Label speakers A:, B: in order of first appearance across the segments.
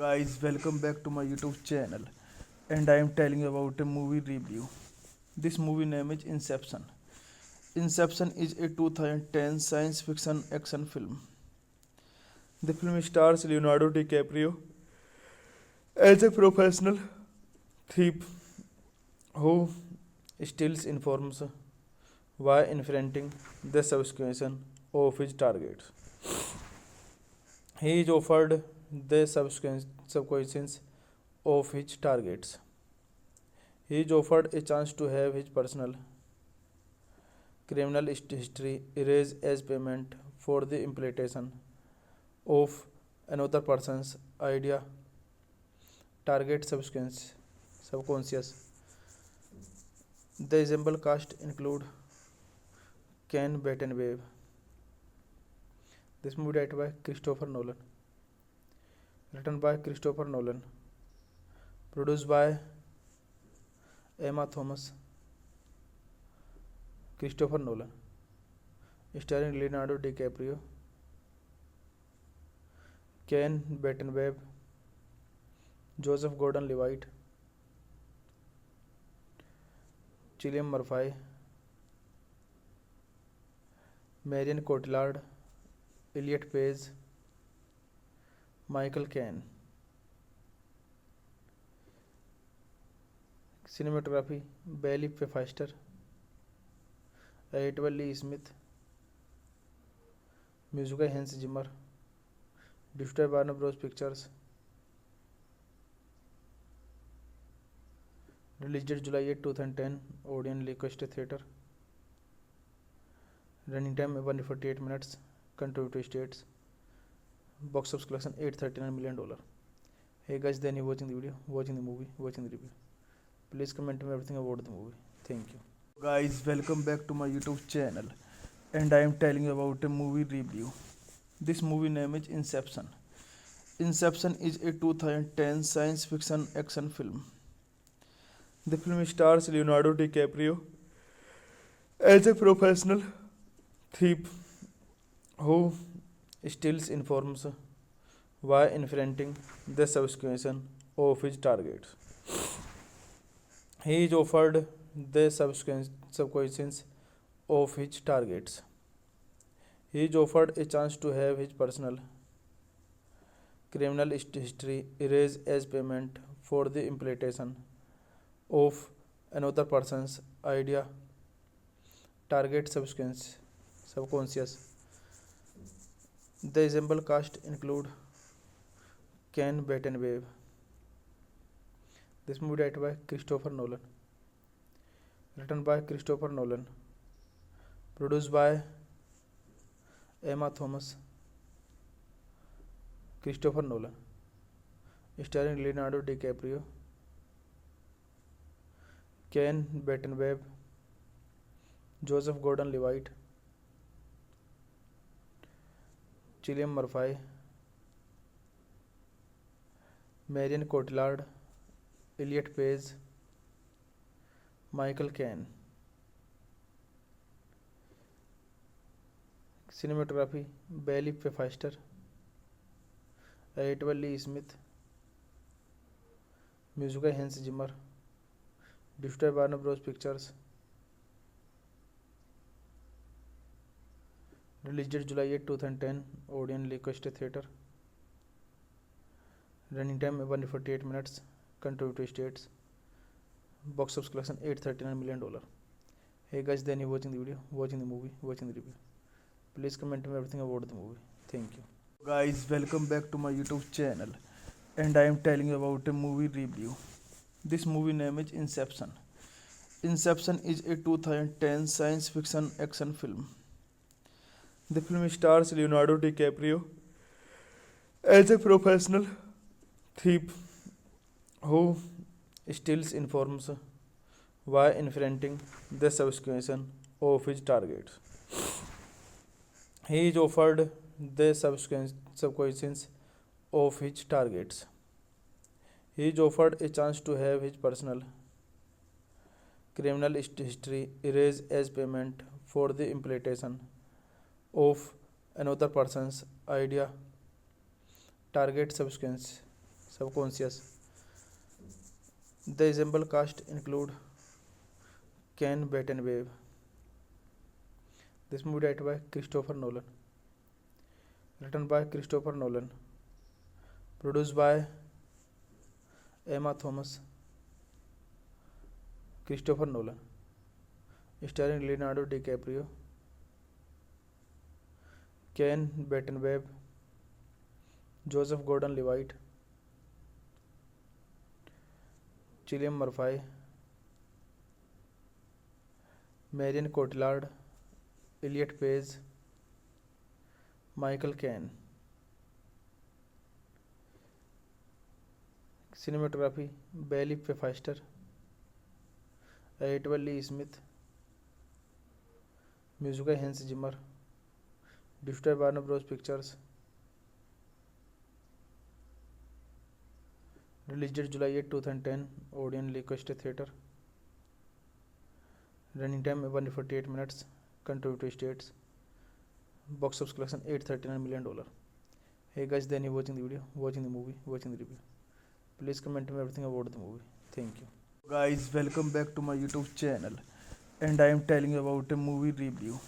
A: Guys, welcome back to my YouTube channel, and I am telling you about a movie review. This movie name is Inception. Inception is a 2010 science fiction action film. The film stars Leonardo DiCaprio as a professional thief who steals information while infringing the subscription of his targets. He is offered the subscriptions of his targets. He is offered a chance to have his personal criminal history erased as payment for the implementation of another person's idea target subconscious. The ensemble cast include Ken Battenwave. This movie directed by Christopher Nolan, written by Christopher Nolan, produced by Emma Thomas, Christopher Nolan, starring Leonardo DiCaprio, Ken Battenwave, Joseph Gordon-Levitt, Cillian Murphy, Marion Cotillard, Elliot Page, Michael Caine. Cinematography Bailey Pfister, Edward Lee Smith, music by Hans Zimmer, distributed by Warner Bros. Pictures. Released date July 8, 2010. Odeon Leicester Theatre. Running time 148 minutes. Country states. Box office collection $839 million. Hey guys, then you watching the video, watching the movie, watching the review. Please comment me everything about the movie. Thank you. Guys, welcome back to my YouTube channel, and I am telling you about a movie review. This movie name is Inception. Inception is a 2010 science fiction action film. The film stars Leonardo DiCaprio as a professional thief who steals information while infringing the subscription of his targets. He is offered the subscriptions of his targets. He is offered a chance to have his personal criminal history erased as payment for the implementation of another person's idea target subconscious. The ensemble cast include Ken Battenwave. This movie directed by Christopher Nolan, written by Christopher Nolan, produced by Emma Thomas, Christopher Nolan, starring Leonardo DiCaprio, Ken Battenwave, Joseph Gordon-Levitt, Cillian Murphy, Marion Cotillard, Elliot Page, Michael Caine. Cinematography Bailey Pfister, Edward Lee Smith, Music by Hans Zimmer, distributed by Warner Bros. Pictures. Released July 8, 2010, Odeon Leicester Theatre. Running time 148 minutes. Contributory states. Box office collection $839 million. Hey guys, then you watching the video, watching the movie, watching the review. Please comment me everything about the movie. Thank you. Guys, welcome back to my YouTube channel, and I am telling you about a movie review. This movie name is Inception. Inception is a 2010 science fiction action film. The film stars Leonardo DiCaprio as a professional thief who steals information while infringing the subscription of his targets. He is offered the subscriptions of his targets. He is offered a chance to have his personal criminal history erased as payment for the implementation of another person's idea target subconscious. The ensemble cast include Ken Battenwave. This movie directed by Christopher Nolan, written by Christopher Nolan, produced by Emma Thomas, Christopher Nolan, starring Leonardo DiCaprio, Ken Battenwave, Joseph Gordon-Levitt, Cillian Murphy, Marion Cotillard, Elliot Page, Michael Caine. Cinematography Bailey Pfister, Edward Lee Smith, Music by Hans Zimmer, distributed by Warner Bros. Pictures. Released July 8, 2010, Odeon Leicester Theatre. Running time 148 minutes. Contributory states. Box office collection $839 million. Hey guys, then you watching the video, watching the movie, watching the review. Please comment me everything about the movie. Thank you. Guys, welcome back to my YouTube channel, and I am telling you about a movie review.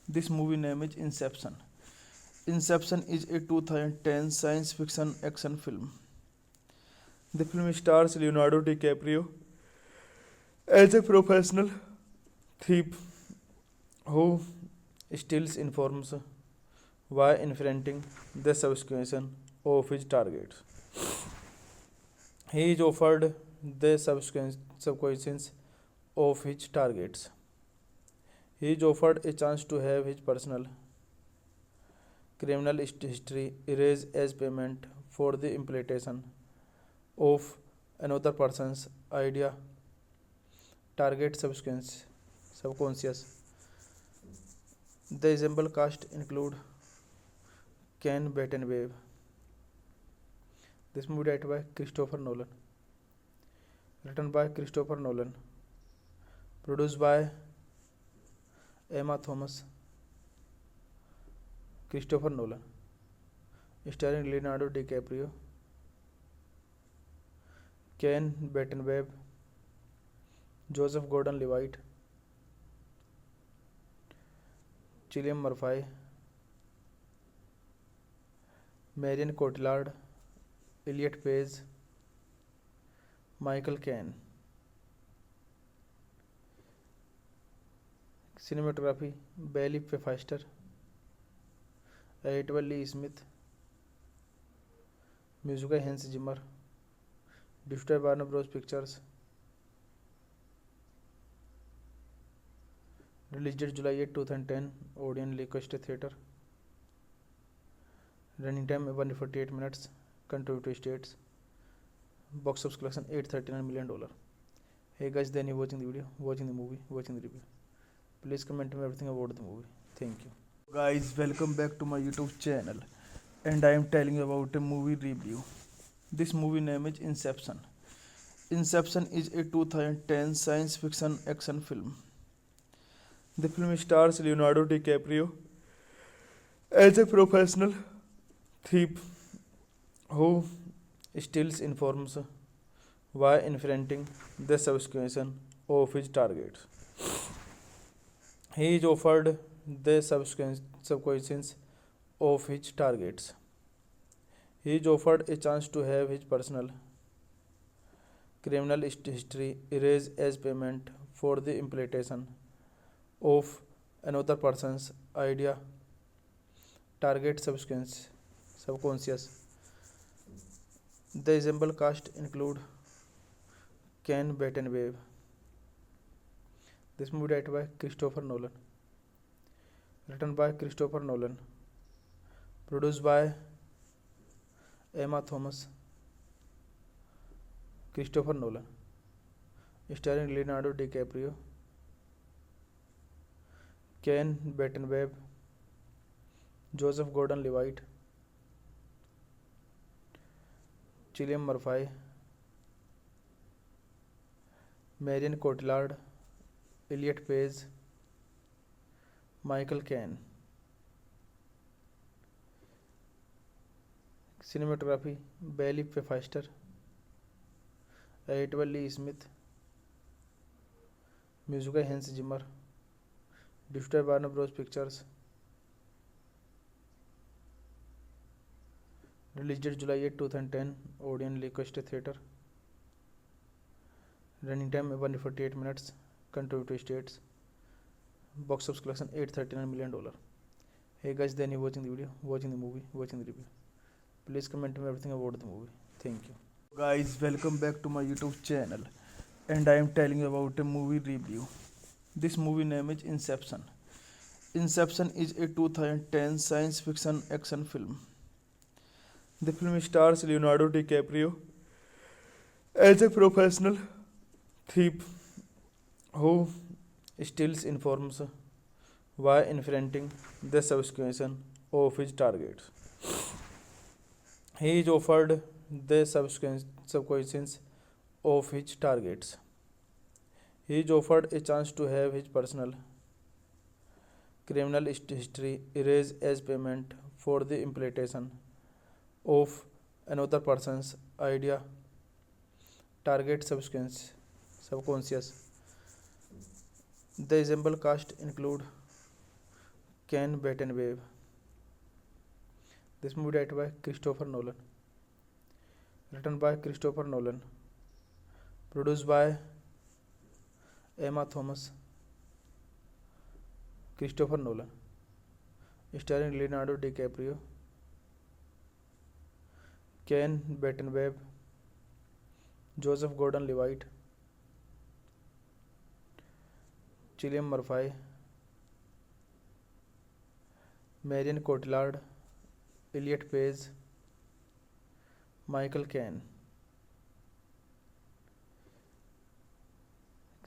A: This movie name is Inception. Inception is a 2010 science fiction action film. The film stars Leonardo DiCaprio as a professional thief who steals information while infringing the subscription of his targets. He is offered the subscriptions of his targets. He is offered a chance to have his personal criminal history erased as payment for the implementation of another person's idea target subconscious. The ensemble cast include Ken Battenwave. This movie directed by Christopher Nolan, written by Christopher Nolan, produced by Emma Thomas, Christopher Nolan, starring Leonardo DiCaprio, Ken Battenwave, Joseph Gordon-Levitt, Cillian Murphy, Marion Cotillard, Elliot Page, Michael Caine. Cinematography Bailey Pfister, Edward Lee Smith, Music by Hans Zimmer, distributed by Warner Bros. Pictures. Released July 8, 2010, Odeon Leicester Theatre. Running time 148 minutes. Contributory states. Box office collection $839 million. Hey guys, then you watching the video, watching the movie, watching the review. Please comment me everything about the movie. Thank you. Guys, welcome back to my YouTube channel, and I am telling you about a movie review. This movie name is Inception. Inception is a 2010 science fiction action film. The film stars Leonardo DiCaprio as a professional thief who steals information while inventing the subsequence of his targets. He is offered the subsequence of his targets. He is offered a chance to have his personal criminal history erased as payment for the implementation of another person's idea target subconscious. The ensemble cast include Ken Battenwave. This movie directed by Christopher Nolan, written by Christopher Nolan, produced by Emma Thomas, Christopher Nolan, starring Leonardo DiCaprio, Ken Battenwave, Joseph Gordon-Levitt, Cillian Murphy, Marion Cotillard, Elliot Page, Michael Caine. Cinematography Bailey Pfister, Edward Lee Smith, music by Hans Zimmer, distributed by Warner Bros. Pictures. Released date July 8, 2010, Odeon Leicester Theatre. Running time 148 minutes. Country states. Box office collection $839 million. Hey guys, then you watching the video, watching the movie, watching the review. Please comment me everything about the movie. Thank you. Guys, welcome back to my YouTube channel, and I am telling you about a movie review. This movie name is Inception. Inception is a 2010 science fiction action film. The film stars Leonardo DiCaprio as a professional thief who steals information while inventing the subsequence of his targets. He is offered the subsequence of his targets. He is offered a chance to have his personal criminal history erased as payment for the implementation of another person's idea target subconscious. The ensemble cast include Ken Battenwave. This movie directed by Christopher Nolan, written by Christopher Nolan, produced by Emma Thomas, Christopher Nolan, starring Leonardo DiCaprio, Ken Battenwave, Joseph Gordon-Levitt, Cillian Murphy, Marion Cotillard, Elliot Page, Michael Caine.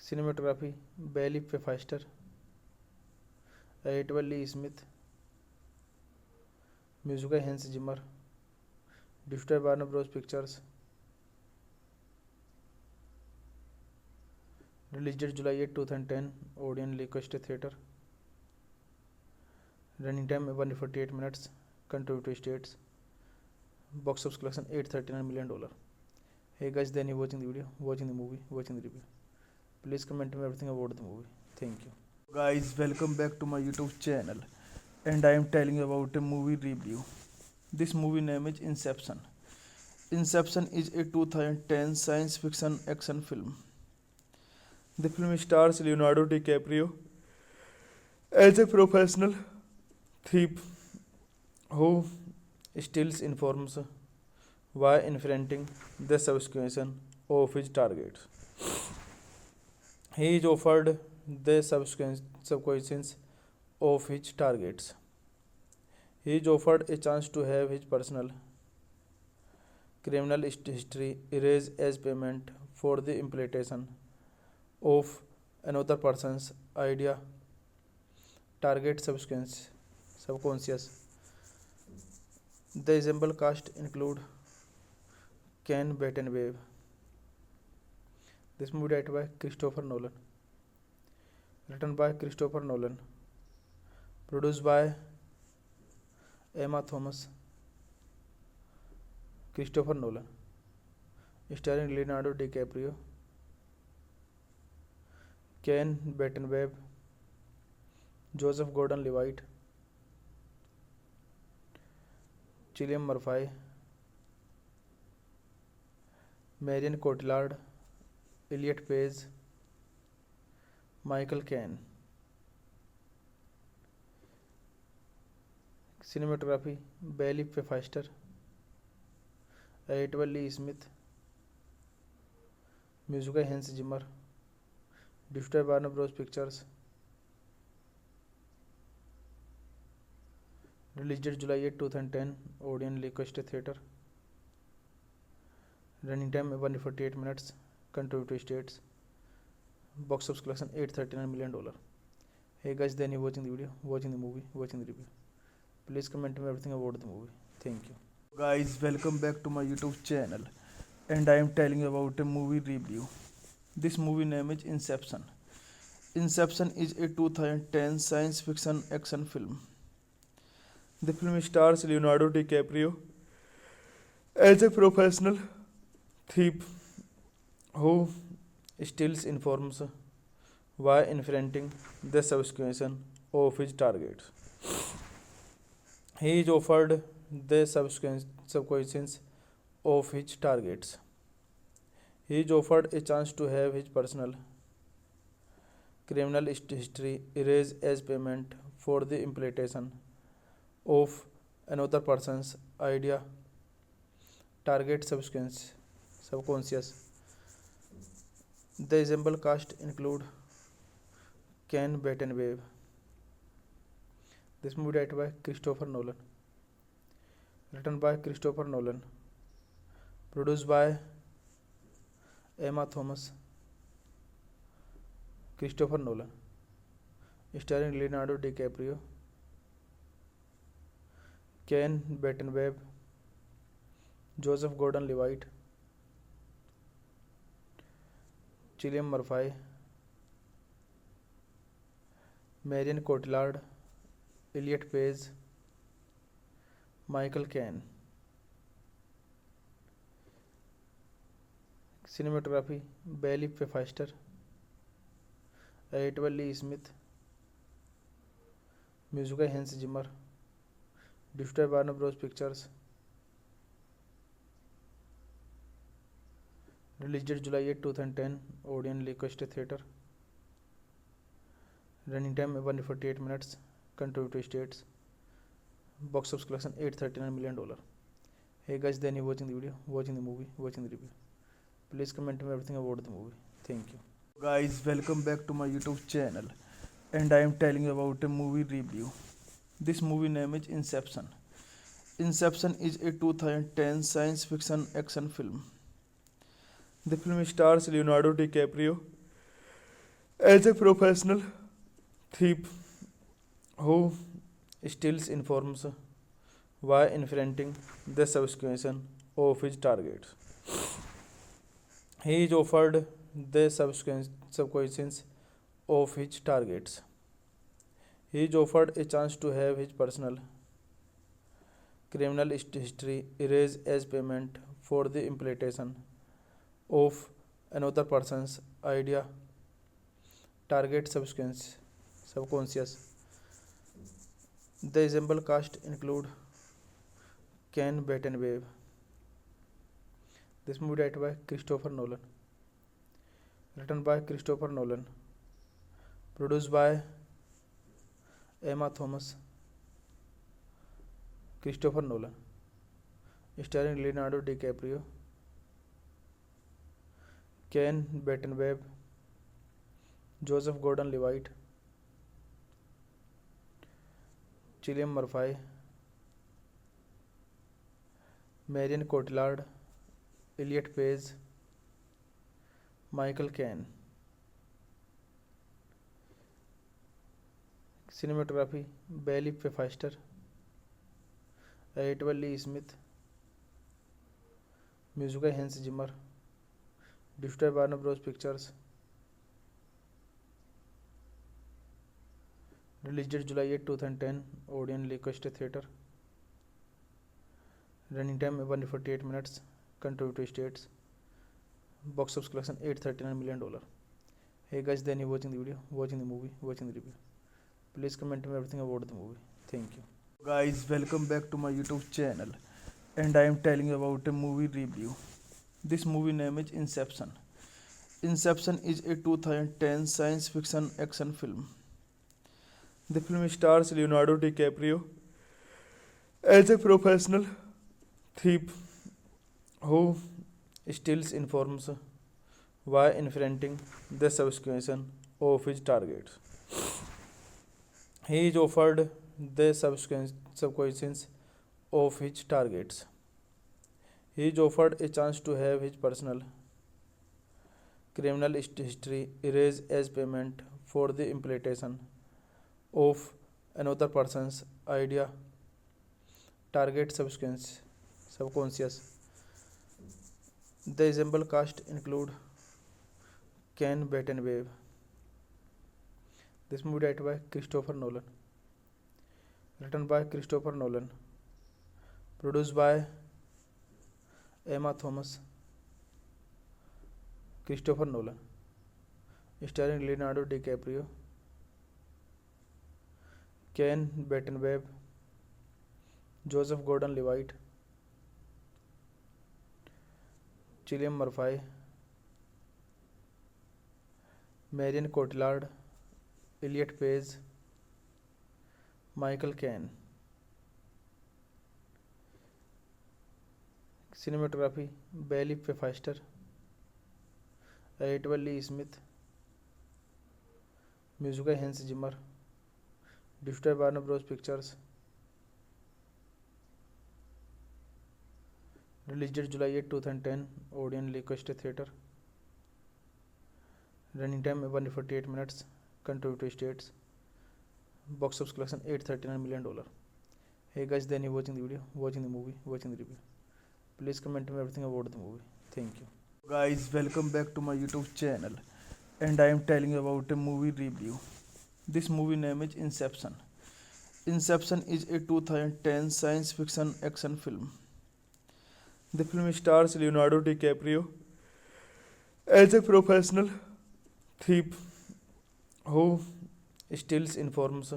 A: Cinematography Bailey Pfister, Edward Lee Smith, music by Hans Zimmer, distributed by Warner Bros. Pictures. Released date July 8, 2010, Odeon Leicester Theatre. Running time 148 minutes. Country states. Box office collection $839 million. Hey guys, then you watching the video, watching the movie, watching the review. Please comment me everything about the movie. Thank you. Guys, welcome back to my YouTube channel, and I am telling you about a movie review. This movie name is Inception. Inception is a 2010 science fiction action film. The film stars Leonardo DiCaprio as a professional thief who steals information while inventing the subsequence of his targets. He is offered the subsequence of his targets. He is offered a chance to have his personal criminal history erased as payment for the implementation of another person's idea target subconscious. The ensemble cast include Ken Battenweb. This movie directed by Christopher Nolan, written by Christopher Nolan, produced by Emma Thomas, Christopher Nolan, starring Leonardo DiCaprio, Ken Battenweb, Joseph Gordon-Levitt, Cillian Murphy, Marion Cotillard, Elliot Page, Michael Caine. Cinematography Bailey Pfister, Edward Lee Smith, music by Hans Zimmer, distributed by Warner Bros. Pictures. Released July 8, 2010, Odeon Lancaster Theatre. Running time 148 minutes. Country to states. Box office collection $839 million. Hey guys, then you watching the video, watching the movie, watching the review. Please comment me everything about the movie. Thank you. Guys, welcome back to my YouTube channel. And I am telling you about a movie review. This movie name is Inception. Inception is a 2010 science fiction action film. The film stars Leonardo DiCaprio as a professional thief who steals information while infringing the subconscious of his targets. He is offered the subconscious of his targets. He is offered a chance to have his personal criminal history erased as payment for the implementation of another person's idea. Target subconscious. The ensemble cast include Ken Battenweb. This movie directed by Christopher Nolan, written by Christopher Nolan, produced by Emma Thomas, Christopher Nolan, starring Leonardo DiCaprio, Ken Battenweb, Joseph Gordon-Levitt, Cillian Murphy, Marion Cotillard, Elliot Page, Michael Caine. Cinematography Bailey Pfister, Edward Lee Smith, music by Hans Zimmer, distributed by Warner Bros. Pictures. Released July 8, 2010, Odeon Lancaster Theatre. Running time 148 minutes. Country to states. Box office collection $839 million. Hey guys, then you watching the video, watching the movie, watching the review. Please comment me everything about the movie. Thank you. Guys, welcome back to my YouTube channel. And I am telling you about a movie review. This movie name is Inception. Inception is a 2010 science fiction action film. The film stars Leonardo DiCaprio as a professional thief who steals information while infringing the subconscious of his targets. He is offered the subconscious of his targets. He is offered a chance to have his personal criminal history erased as payment for the implementation of another person's idea. Target subconscious. The ensemble cast include Ken Battenweb. This movie directed by Christopher Nolan, written by Christopher Nolan, produced by Emma Thomas, Christopher Nolan, starring Leonardo DiCaprio, Ken Battenweb, Joseph Gordon-Levitt, Cillian Murphy, Marion Cotillard, Elliot Page, Michael Caine. Cinematography Bailey Pfeiffer, Edward Lee Smith, music by Hans Zimmer, distributed by Warner Bros. Pictures, released date July 8, 2010, Odeon Leicester Theatre, running time 148 minutes, country to states, box office collection $839 million. Hey guys, then you watching the video, watching the movie, watching the review. Please comment me everything about the movie. Thank you. Guys, welcome back to my YouTube channel, and I am telling you about a movie review. This movie name is Inception. Inception is a 2010 science fiction action film. The film stars Leonardo DiCaprio as a professional thief who steals informs while infringing the subscription of his targets. He is offered the subscriptions of his targets. He is offered a chance to have his personal criminal history erased as payment for the implementation of another person's idea target subconscious. The ensemble cast include Ken Battenwave. This movie directed by Christopher Nolan, written by Christopher Nolan, produced by Emma Thomas, Christopher Nolan, starring Leonardo DiCaprio, Ken Battenwave, Joseph Gordon-Levitt, Cillian Murphy, Marion Cotillard, Elliot Page, Michael Caine. Cinematography Bailey Pfeiffer, Edward Lee Smith, music by Hans Zimmer, distributed by Warner Bros. Pictures, released date July 8, 2010, Odeon Leicester Theatre, running time 148 minutes, country to states, box office collection $839 million. Hey guys, then you watching the video, watching the movie, watching the review. Please comment me everything about the movie. Thank you. Guys, welcome back to my YouTube channel, and I am telling you about a movie review. This movie name is Inception. Inception is a 2010 science fiction action film. The film stars Leonardo DiCaprio as a professional thief who steals informs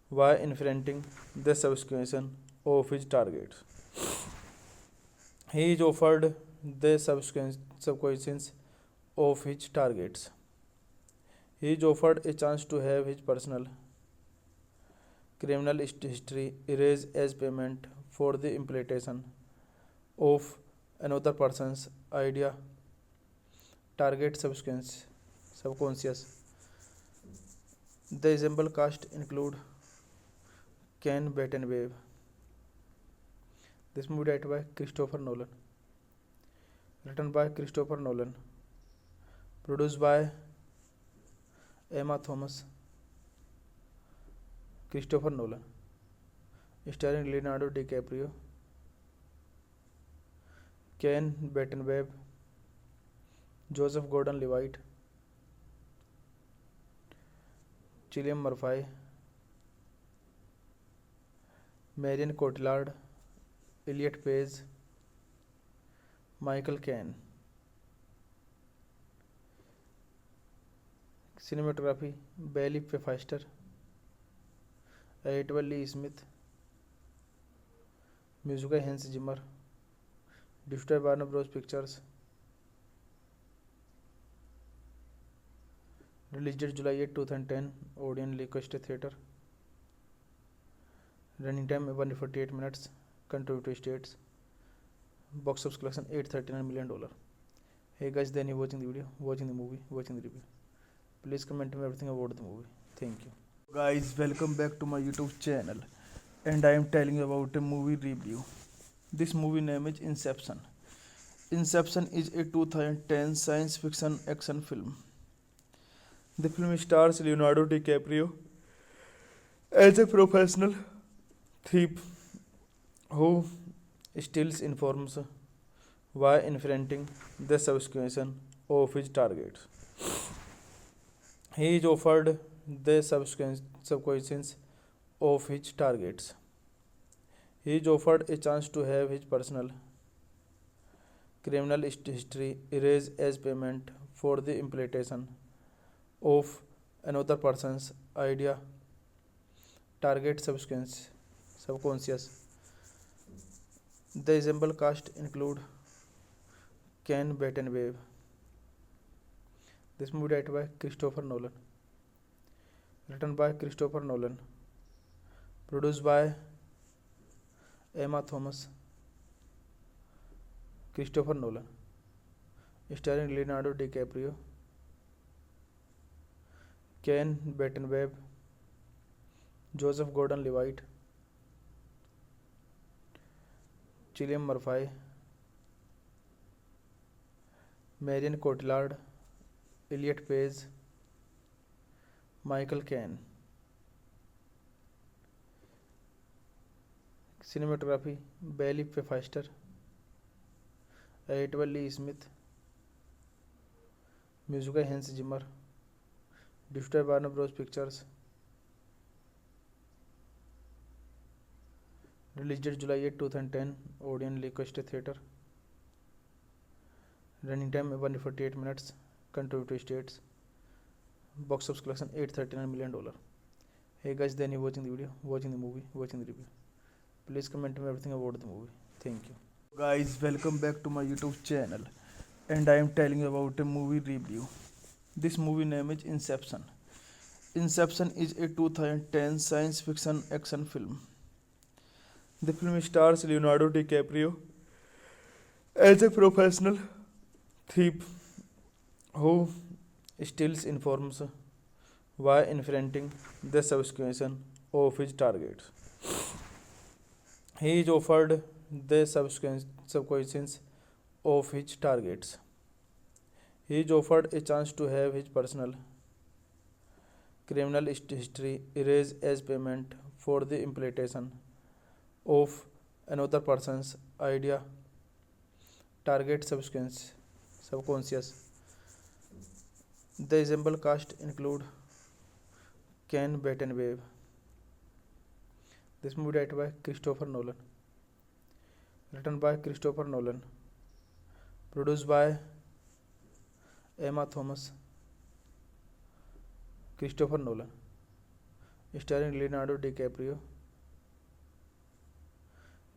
A: while infringing the subscription of his targets. He is offered the subscriptions of his targets. He is offered a chance to have his personal criminal history erased as payment for the implementation of another person's idea target subconscious. The ensemble cast include Ken Battenwave. This movie directed by Christopher Nolan, written by Christopher Nolan, produced by Emma Thomas, Christopher Nolan, starring Leonardo DiCaprio, Ken Battenwave, Joseph Gordon-Levitt, Cillian Murphy, Marion Cotillard, Elliot Page, Michael Caine. Cinematography Bailey Pfeiffer, Edward Lee Smith, music by Hans Zimmer, distributed by Warner Bros. Pictures, released date July 8, 2010, Odeon Leicester Theatre, running time 148 minutes, country to states, box office collection $839 million. Hey guys, then you watching the video, watching the movie, watching the review. Please comment me everything about the movie. Thank you. Guys, welcome back to my YouTube channel, and I am telling you about a movie review. This movie name is Inception. Inception is a 2010 science fiction action film. The film stars Leonardo DiCaprio As a professional thief who steals informs while infringing the subsequence of his targets. He is offered the subsequence of his targets. He is offered a chance to have his personal criminal history erased as payment for the implementation of another person's idea target subconscious. The example cast include Ken Battenwave. This movie directed by Christopher Nolan, written by Christopher Nolan, produced by Emma Thomas, Christopher Nolan, starring Leonardo DiCaprio, Ken Battenwave, Joseph Gordon-Levitt, Cillian Murphy, Marion Cotillard, Elliot Page, Michael Caine. Cinematography Bailey Pfister, Edward Lee Smith, music by Hans Zimmer, distributed by Warner Bros. Pictures. Released date July 8, 2010. Odeon Lancaster Theatre. Running time 148 minutes. Country to states. Box office collection $839 million. Hey guys, then you watching the video, watching the movie, watching the review. Please comment me everything about the movie. Thank you. Guys, welcome back to my YouTube channel. And I am telling you about a movie review. This movie name is Inception. Inception is a 2010 science fiction action film. The film stars Leonardo DiCaprio as a professional thief who steals informs while infringing the subsequence of his targets. He is offered the subsequence of his targets. He is offered a chance to have his personal criminal history erased as payment for the implementation of another person's idea target subconscious. The example cast include Ken Battenwave. This movie directed by Christopher Nolan, written by Christopher Nolan, produced by Emma Thomas, Christopher Nolan, starring Leonardo DiCaprio,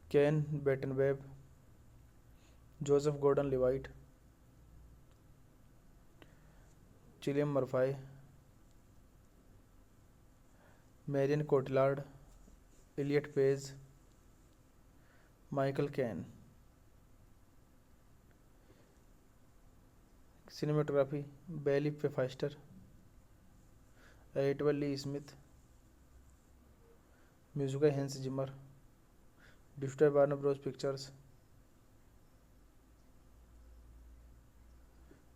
A: Ken Battenwave, Joseph Gordon-Levitt, Cillian Murphy, Marion Cotillard, Elliot Page, Michael Caine. Cinematography Bailey Pfister, Edward Lee Smith, music by Hans Zimmer, distributed by Warner Bros. Pictures.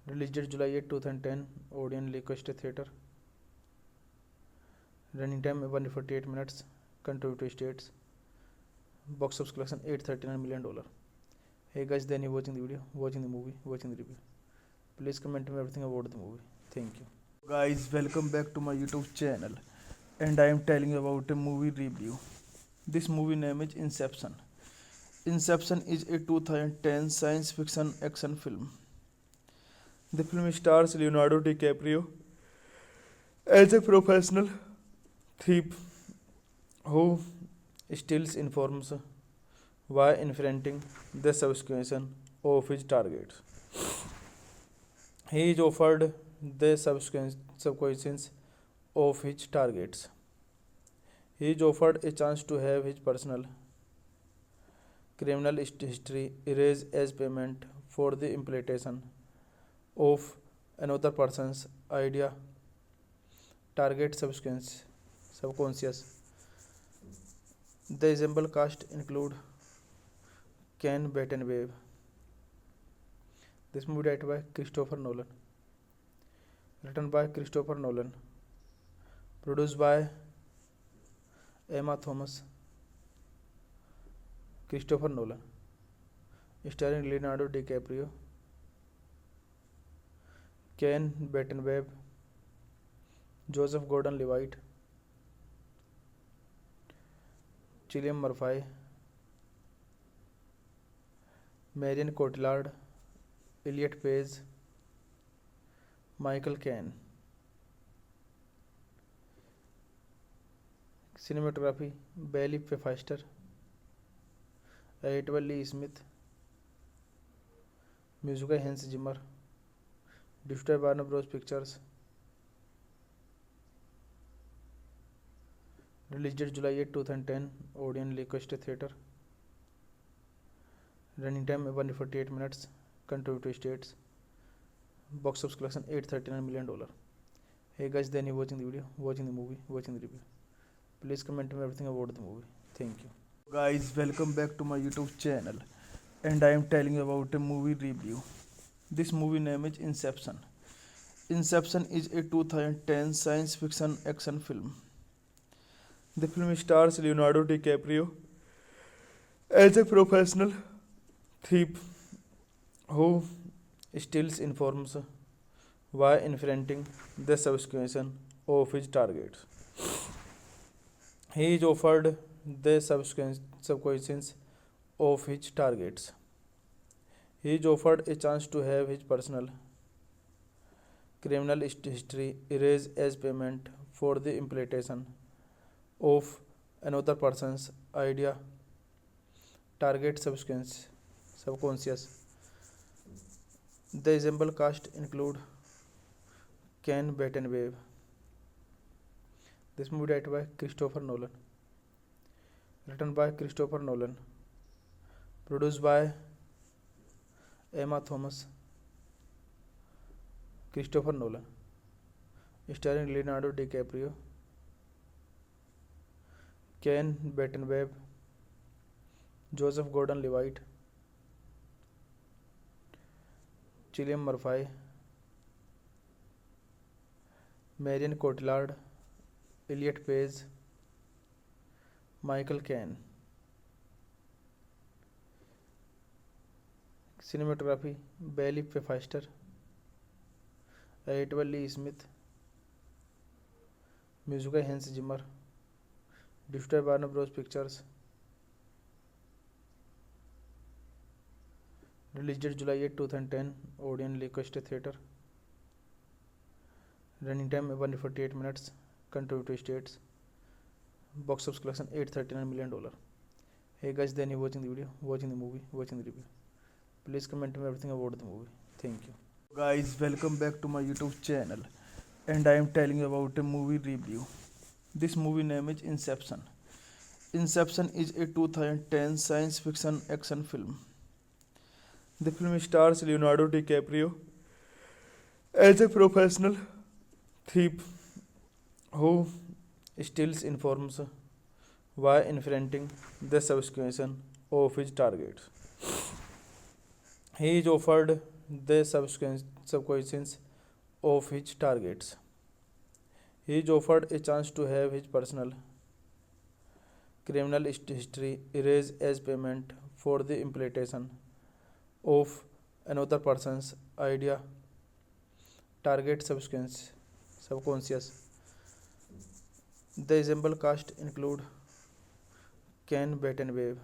A: Released date July 8, 2010. Odeon Lancaster Theatre. Running time 148 minutes. Country to states. Box office collection $839 million. Hey guys, then you watching the video, watching the movie, watching the review. Please comment me everything about the movie. Thank you. Guys, welcome back to my YouTube channel. And I am telling you about a movie review. This movie name is Inception. Inception is a 2010 science fiction action film. The film stars Leonardo DiCaprio as a professional thief who steals informs while infringing the subsequence of his targets. He is offered the subsequence of his targets. He is offered a chance to have his personal criminal history erased as payment for the implementation of another person's idea target subconscious. The example cast include Ken Battenwave. This movie directed by Christopher Nolan, written by Christopher Nolan, produced by Emma Thomas, Christopher Nolan, starring Leonardo DiCaprio, Ken Battenweb, Joseph Gordon-Levitt, Cillian Murphy, Marion Cotillard, Elliot Page, Michael Caine. Cinematography Bailey Pfister, Edward Lee Smith, Music by Hans Zimmer, distributed by Warner Bros. Pictures. Released date July 8, 2010. Odeon Leicester Theatre. Running time 148 minutes. Country states. Box office collection $839 million. Hey guys, then you watching the video, watching the movie, watching the review. Please comment me everything about the movie. Thank you. Guys, welcome back to my YouTube channel. And I am telling you about a movie review. This movie name is Inception. Inception is a 2010 science fiction action film. The film stars Leonardo DiCaprio as a professional thief who steals information while infringing the subscription of his targets. He is offered the subscriptions of his targets. He is offered a chance to have his personal criminal history erased as payment for the implementation of another person's idea target subconscious. The ensemble cast include Ken Battenweb. This movie directed by Christopher Nolan. Written by Christopher Nolan. Produced by Emma Thomas, Christopher Nolan. Starring Leonardo DiCaprio, Ken Battenweb, Joseph Gordon-Levitt, Cillian Murphy, Marion Cotillard, Elliot Page, Michael Caine. Cinematography Bailey Pfister, Edward Lee Smith, Music by Hans Zimmer, distributed by Warner Bros. Pictures. Released date July 8, 2010. Odeon Leicester Theatre. Running time 148 minutes. Country states. Box office collection $839 million. Hey guys, then you watching the video, watching the movie, watching the review. Please comment me everything about the movie. Thank you. Guys, welcome back to my YouTube channel. And I am telling you about a movie review. This movie name is Inception. Inception is a 2010 science fiction action film. The film stars Leonardo DiCaprio as a professional thief who steals information while infringing the subscription of his targets. He is offered the subscriptions of his targets. He is offered a chance to have his personal criminal history erased as payment for the implementation of another person's idea target subconscious. The ensemble cast include Ken Battenweb.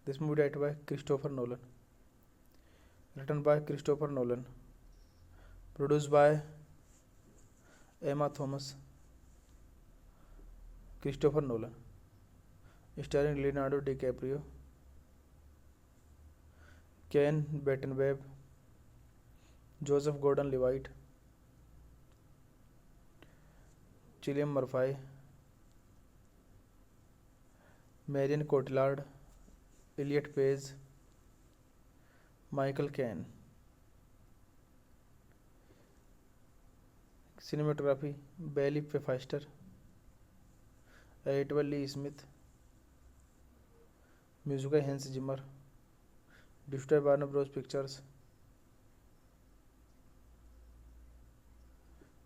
A: This movie directed by Christopher Nolan. Written by Christopher Nolan. Produced by Emma Thomas, Christopher Nolan. Starring Leonardo DiCaprio, Ken Battenweb, Joseph Gordon-Levitt, Cillian Murphy, Marion Cotillard, Elliot Page, Michael Caine. Cinematography Bailey Pfister, Edward Lee Smith, Music by Hans Zimmer, distributed by Warner Bros. Pictures.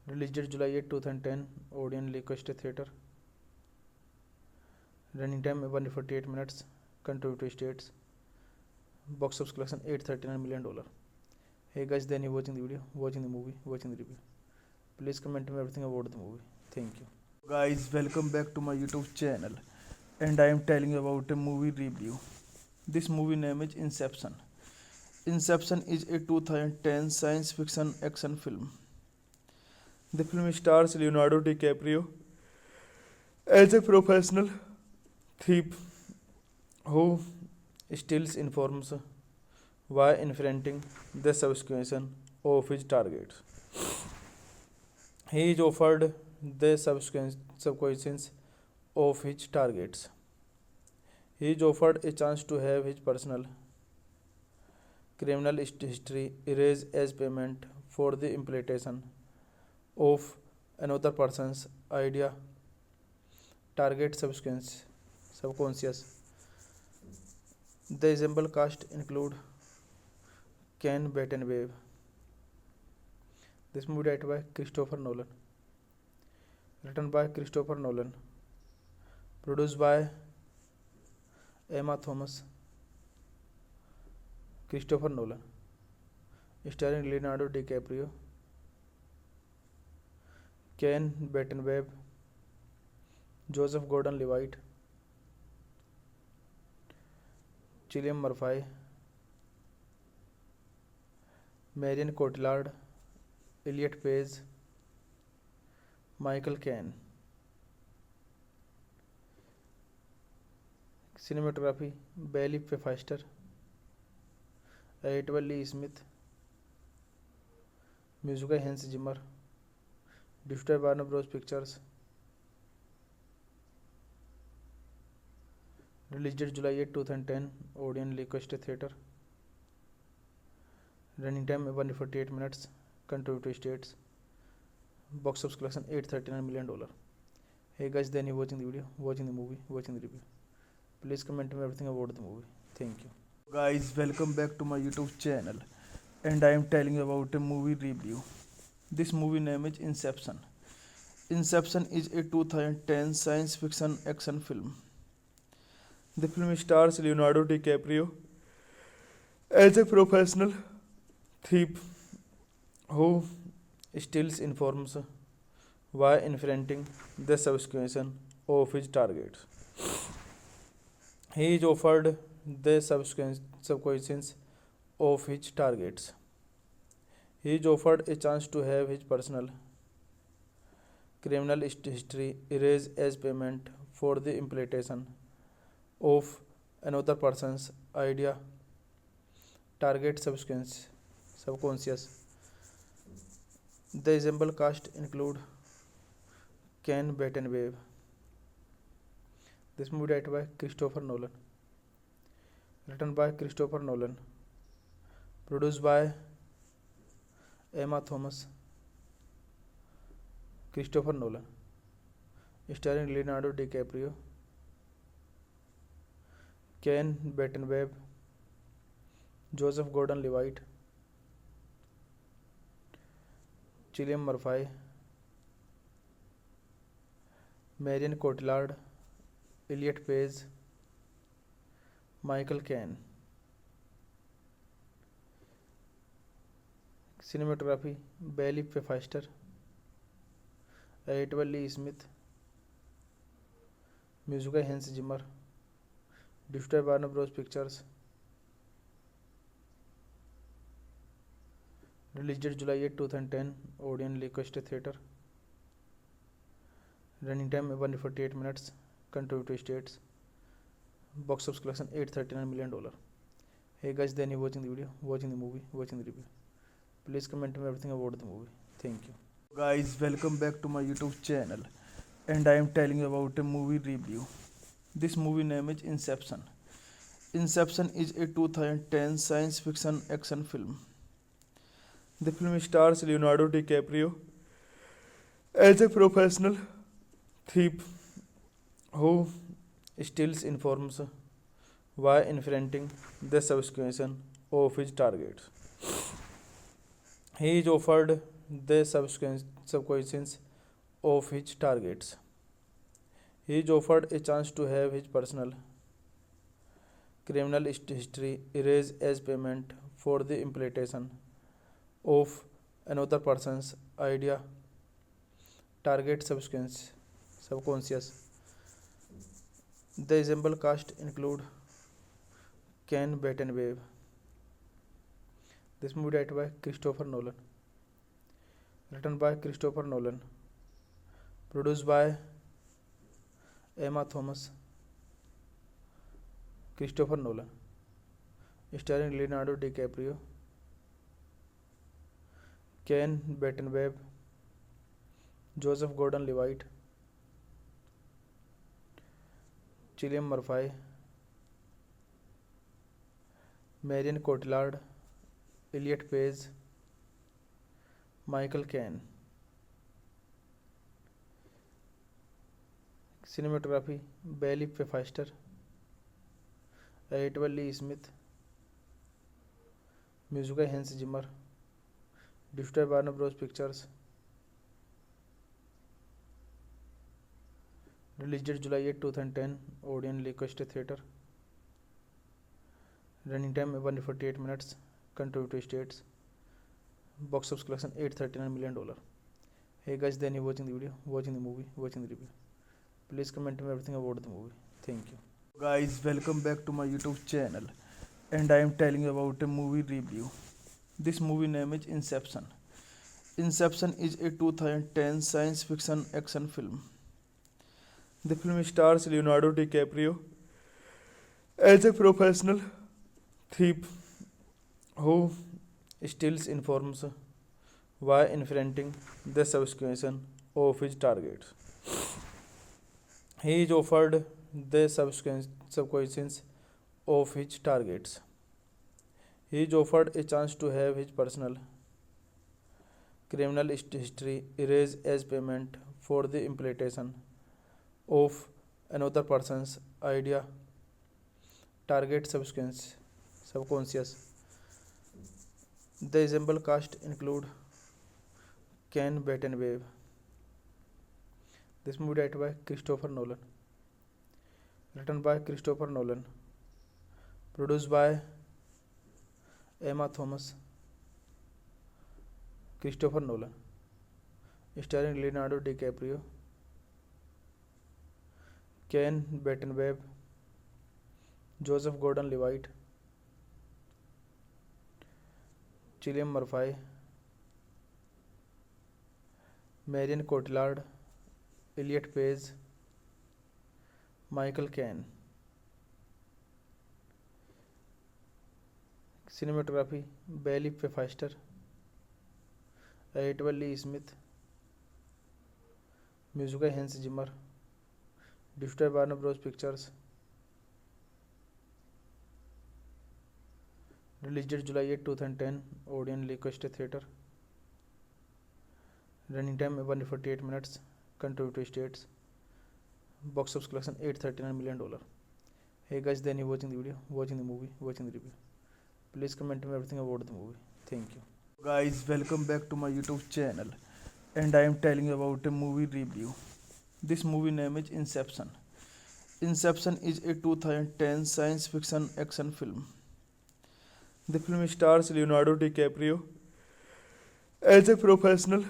A: Released date July 8, 2010. Odeon Leicester Theatre. Running time 148 minutes. Country to states. Box office collection $839 million. Hey guys, then you watching the video, watching the movie, watching the review. Please comment me everything about the movie. Thank you. Guys, welcome back to my YouTube channel, and I am telling you about a movie review. This movie name is Inception. Inception is a 2010 science fiction action film. The film stars Leonardo DiCaprio as a professional thief who steals information while infringing the subscription of his targets. He is offered the subscriptions of his targets. He is offered a chance to have his personal criminal history erased as payment for the implementation of another person's idea target subconscious. The ensemble cast include Ken Battenwave. This movie directed by Christopher Nolan. Written by Christopher Nolan. Produced by Emma Thomas. Christopher Nolan. Starring Leonardo DiCaprio, Ken Battenwave, Joseph Gordon-Levitt, Cillian Murphy, Marion Cotillard, Elliot Page, Michael Caine. Cinematography Bailey Pfister, Edward Lee Smith. Music by Hans Zimmer. Distributed by Warner Bros. Pictures. Released date July 8, 2010. Odeon Leicester Theatre. Running time 148 minutes. Country to states. Box office collection $839 million. Hey guys, then you watching the video, watching the movie, watching the review. Please comment me everything about the movie. Thank you. Guys, welcome back to my YouTube channel, and I am telling you about a movie review. This movie name is Inception. Inception is a 2010 science fiction action film. The film stars Leonardo DiCaprio as a professional thief who steals information while infringing the subscription of his targets. He is offered the subscriptions of his targets. He is offered a chance to have his personal criminal history erased as payment for the implementation of another person's idea target subconscious. The ensemble cast include Ken Battenwave. This movie directed by Christopher Nolan. Written by Christopher Nolan. Produced by Emma Thomas. Christopher Nolan. Starring Leonardo DiCaprio, Ken Battenwave, Joseph Gordon-Levitt, Cillian Murphy, Marion Cotillard, Elliot Page, Michael Caine. Cinematography Bailey Pfister, Edward Lee Smith. Music by Hans Zimmer. Distributed by Warner Bros. Pictures. Released date July 8, 2010. Odeon Leicester Theatre. Running time 148 minutes. Country to states. Box office collection $839 million. Hey guys, then you watching the video, watching the movie, watching the review. Please comment me everything about the movie. Thank you. Guys, welcome back to my YouTube channel, and I am telling you about a movie review. This movie name is Inception. Inception is a 2010 science fiction action film. The film stars Leonardo DiCaprio as a professional thief who steals information while infringing the subscription of his targets. He is offered the subconscious of his targets. He is offered a chance to have his personal criminal history erased as payment for the implementation of another person's idea target subconscious. The ensemble cast include Ken Battenwave. This movie directed by Christopher Nolan, written by Christopher Nolan, produced by Emma Thomas, Christopher Nolan, starring Leonardo DiCaprio, Ken Battenwave, Joseph Gordon-Levitt, Cillian Murphy, Marion Cotillard, Elliot Page, Michael Caine. Cinematography Bailey Pfeiffer, edited by Lee Smith, music by Hans Zimmer, distributed by Warner Bros. Pictures. Released date July 8, 2010, Odeon Leicester Theatre. Running time 148 minutes. Country to states. Box office collection $839 million. Hey guys, then you watching the video, watching the movie, watching the review. Please comment me everything about the movie. Thank you. Guys, welcome back to my YouTube channel. And I am telling you about a movie review. This movie name is Inception. Inception is a 2010 science fiction action film. The film stars Leonardo DiCaprio as a professional thief who steals information while infringing the subscription of his targets. He is offered the subconscious of his targets. He is offered a chance to have his personal criminal history erased as payment for the implementation of another person's idea target subconscious. The ensemble cast include Ken Battenwave. This movie directed by Christopher Nolan, written by Christopher Nolan, produced by Emma Thomas, Christopher Nolan, starring Leonardo DiCaprio, Ken Battenwave, Joseph Gordon-Levitt, Cillian Murphy, Marion Cotillard, Elliot Page, Michael Caine. Cinematography Bailey Pfeiffer, edited by Lee Smith, music by Hans Zimmer, distributed by Warner Bros. Pictures. Released date July 8, 2010, Odeon Leicester Theatre. Running time 148 minutes. Country to states. Box office collection $839 million. Hey guys, then you watching the video, watching the movie, watching the review. Please comment me everything about the movie. Thank you. Guys, welcome back to my YouTube channel. And I am telling you about a movie review. This movie name is Inception. Inception is a 2010 science fiction action film. The film stars Leonardo DiCaprio as a professional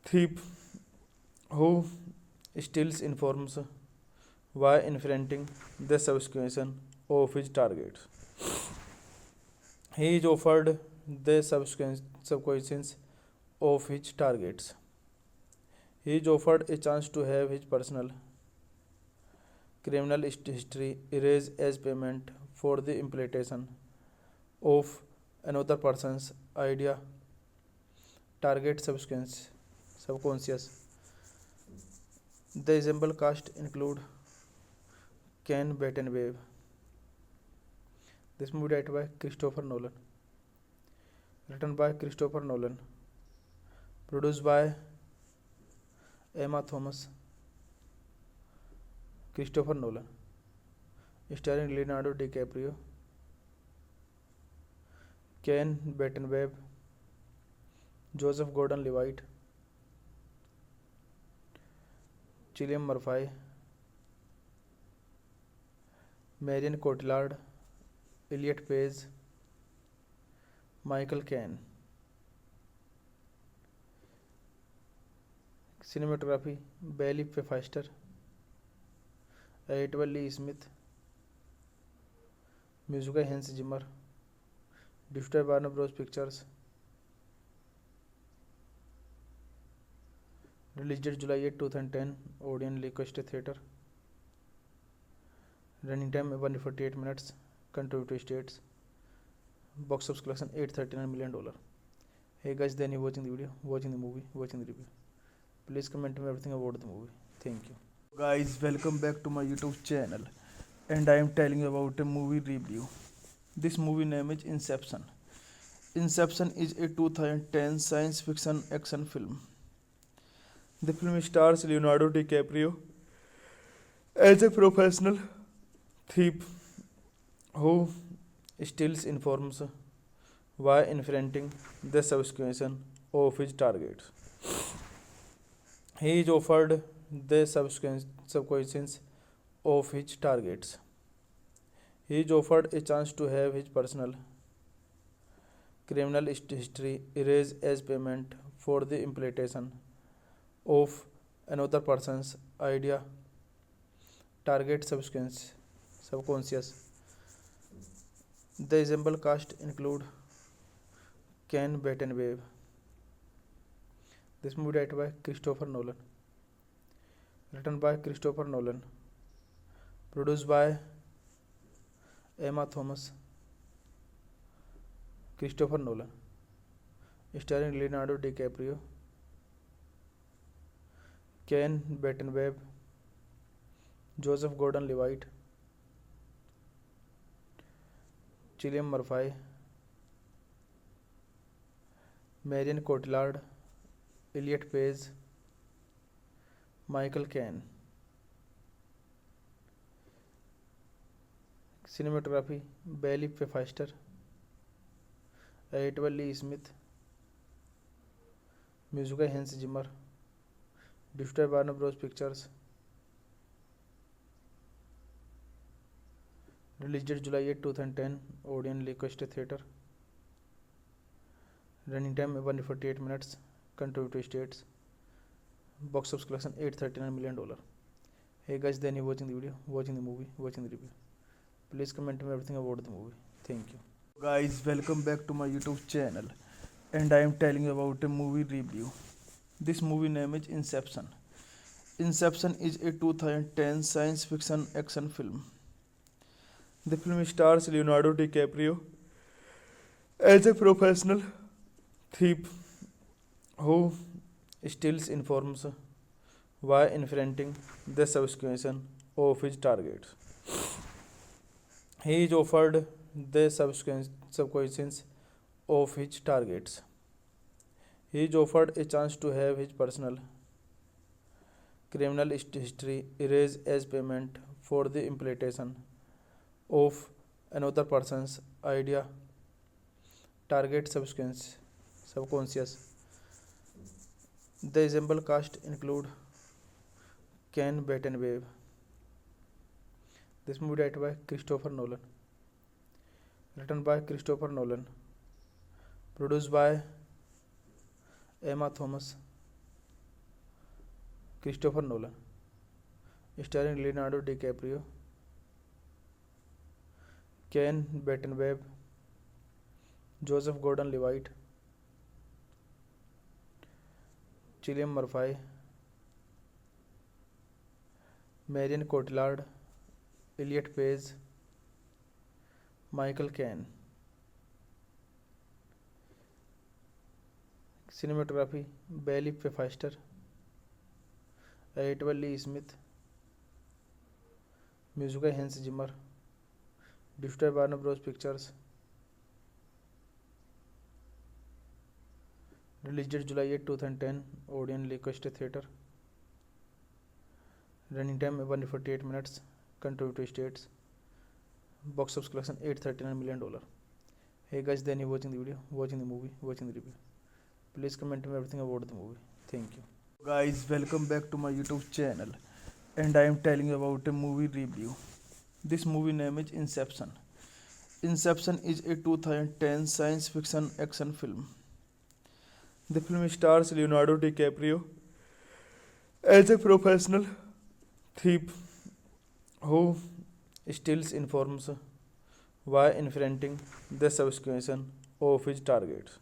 A: thief who steals information while infringing the subscription of his targets. He is offered the subconscious of his targets. He is offered a chance to have his personal criminal history erased as payment for the implementation of another person's idea target subconscious. The ensemble cast include Ken Battenwave. This movie directed by Christopher Nolan, written by Christopher Nolan, produced by Emma Thomas, Christopher Nolan, starring Leonardo DiCaprio, Ken Battenwave, Joseph Gordon-Levitt, Cillian Murphy, Marion Cotillard, Elliot Page, Michael Caine. Cinematography Bailey Pfeiffer, Edward Lee Smith, music by Hans Zimmer, distributed by Warner Bros. Pictures, released date July 8, 2010, Odeon Leicester Theatre, running time 148 minutes, country to states, box office collection $839 million. Hey guys, then you watching the video, watching the movie, watching the review. Please comment me everything about the movie. Thank you. Guys, welcome back to my YouTube channel, and I am telling you about a movie review. This movie name is Inception. Inception is a 2010 science fiction action film. The film stars Leonardo DiCaprio as a professional thief who steals information while infringing the subscription of his targets. He is offered the subscriptions of his targets. He is offered a chance to have his personal criminal history erased as payment for the implementation of another person's idea target subconscious. The ensemble cast include Ken Battenwave. This movie directed by Christopher Nolan, written by Christopher Nolan, produced by Emma Thomas, Christopher Nolan, starring Leonardo DiCaprio, Ken Battenwave, Joseph Gordon-Levitt, Cillian Murphy, Marion Cotillard, Elliot Page, Michael Caine. Cinematography Bailey Pfeiffer, Edward Lee Smith, music by Hans Zimmer, distributed by Warner Bros. Pictures, released date July 8, 2010, Odeon Leicester Theatre, running time 148 minutes, country to states, box office collection $839 million. Hey guys, then you watching the video, watching the movie, watching the review. Please comment me everything about the movie. Thank you. Guys, welcome back to my YouTube channel, and I am telling you about a movie review. This movie name is Inception. Inception is a 2010 science fiction action film. The film stars Leonardo DiCaprio as a professional thief who steals information while infringing the subscription of his targets. He is offered the subscriptions of his targets. He is offered a chance to have his personal criminal history erased as payment for the implementation of another person's idea target subconscious. The ensemble cast include Ken Battenwave. This movie directed by Christopher Nolan, written by Christopher Nolan, produced by Emma Thomas, Christopher Nolan, starring Leonardo DiCaprio, Ken Battenwave, Joseph Gordon-Levitt, Cillian Murphy, Marion Cotillard, Elliot Page, Michael Caine. Cinematography Bailey Pfeiffer, Edward Lee Smith, music by Hans Zimmer, distributed by Warner Bros. Pictures, released date July 8, 2010, Odeon Leicester Theatre, running time 148 minutes, country to states, box office collection $839 million. Hey guys, then you watching the video, watching the movie, watching the review. Please comment me everything about the movie. Thank you. Guys, welcome back to my YouTube channel, and I am telling you about a movie review. This movie name is Inception. Inception is a 2010 science fiction action film. The film stars Leonardo DiCaprio as a professional thief who steals information while infringing the subscription of his targets.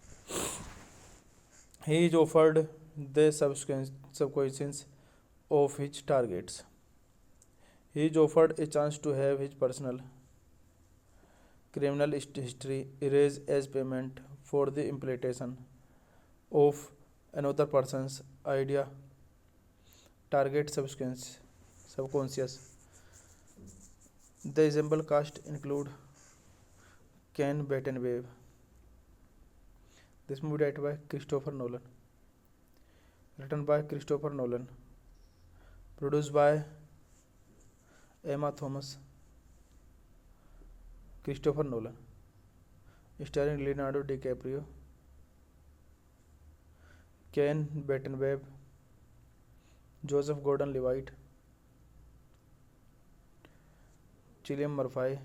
A: He is offered the subscriptions of his targets. He is offered a chance to have his personal criminal history erased as payment for the implementation of another person's idea target subconscious. The ensemble cast include Ken Battenwave. This movie directed by Christopher Nolan, written by Christopher Nolan, produced by Emma Thomas, Christopher Nolan, starring Leonardo DiCaprio, Ken Battenwave, Joseph Gordon-Levitt, Cillian Murphy,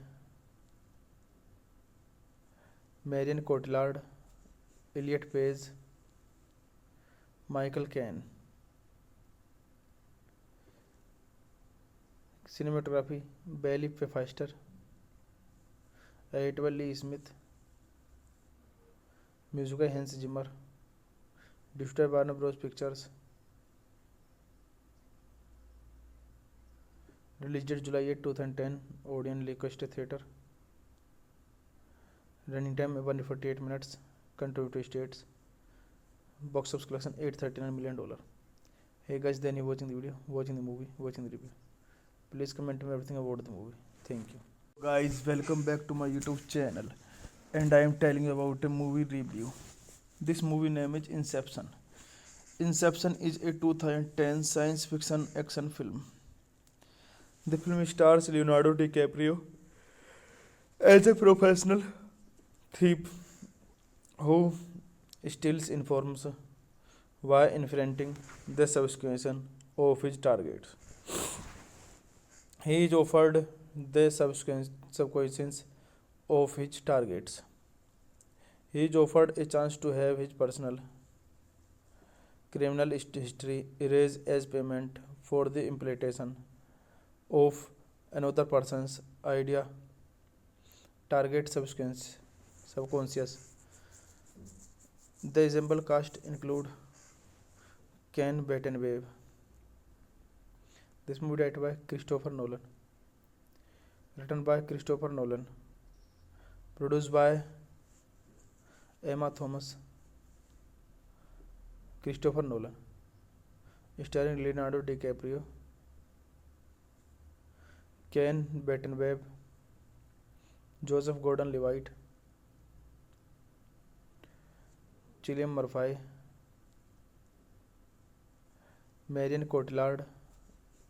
A: Marion Cotillard, Elliot Page, Michael Caine. Cinematography Bailey Pfeiffer, edited by Lee Smith, music by Hans Zimmer, distributed by Warner Bros. Pictures. Released date July 8, 2010, Odeon Leicester Theatre. Running time 148 minutes. Country to states. Box office collection $839 million. Hey guys, then you watching the video, watching the movie, watching the review. Please comment me everything about the movie. Thank you. Guys, welcome back to my YouTube channel. And I am telling you about a movie review. This movie name is Inception. Inception is a 2010 science fiction action film. The film stars Leonardo DiCaprio as a professional thief who steals information while infringing the subscription of his targets. He is offered the subscriptions of his targets. He is offered a chance to have his personal criminal history erased as payment for the implementation of another person's idea target subconscious. The ensemble cast include Ken Battenwave. This movie directed by Christopher Nolan, written by Christopher Nolan, produced by Emma Thomas, Christopher Nolan, starring Leonardo DiCaprio, Ken Battenwave, Joseph Gordon-Levitt, Cillian Murphy, Marion Cotillard,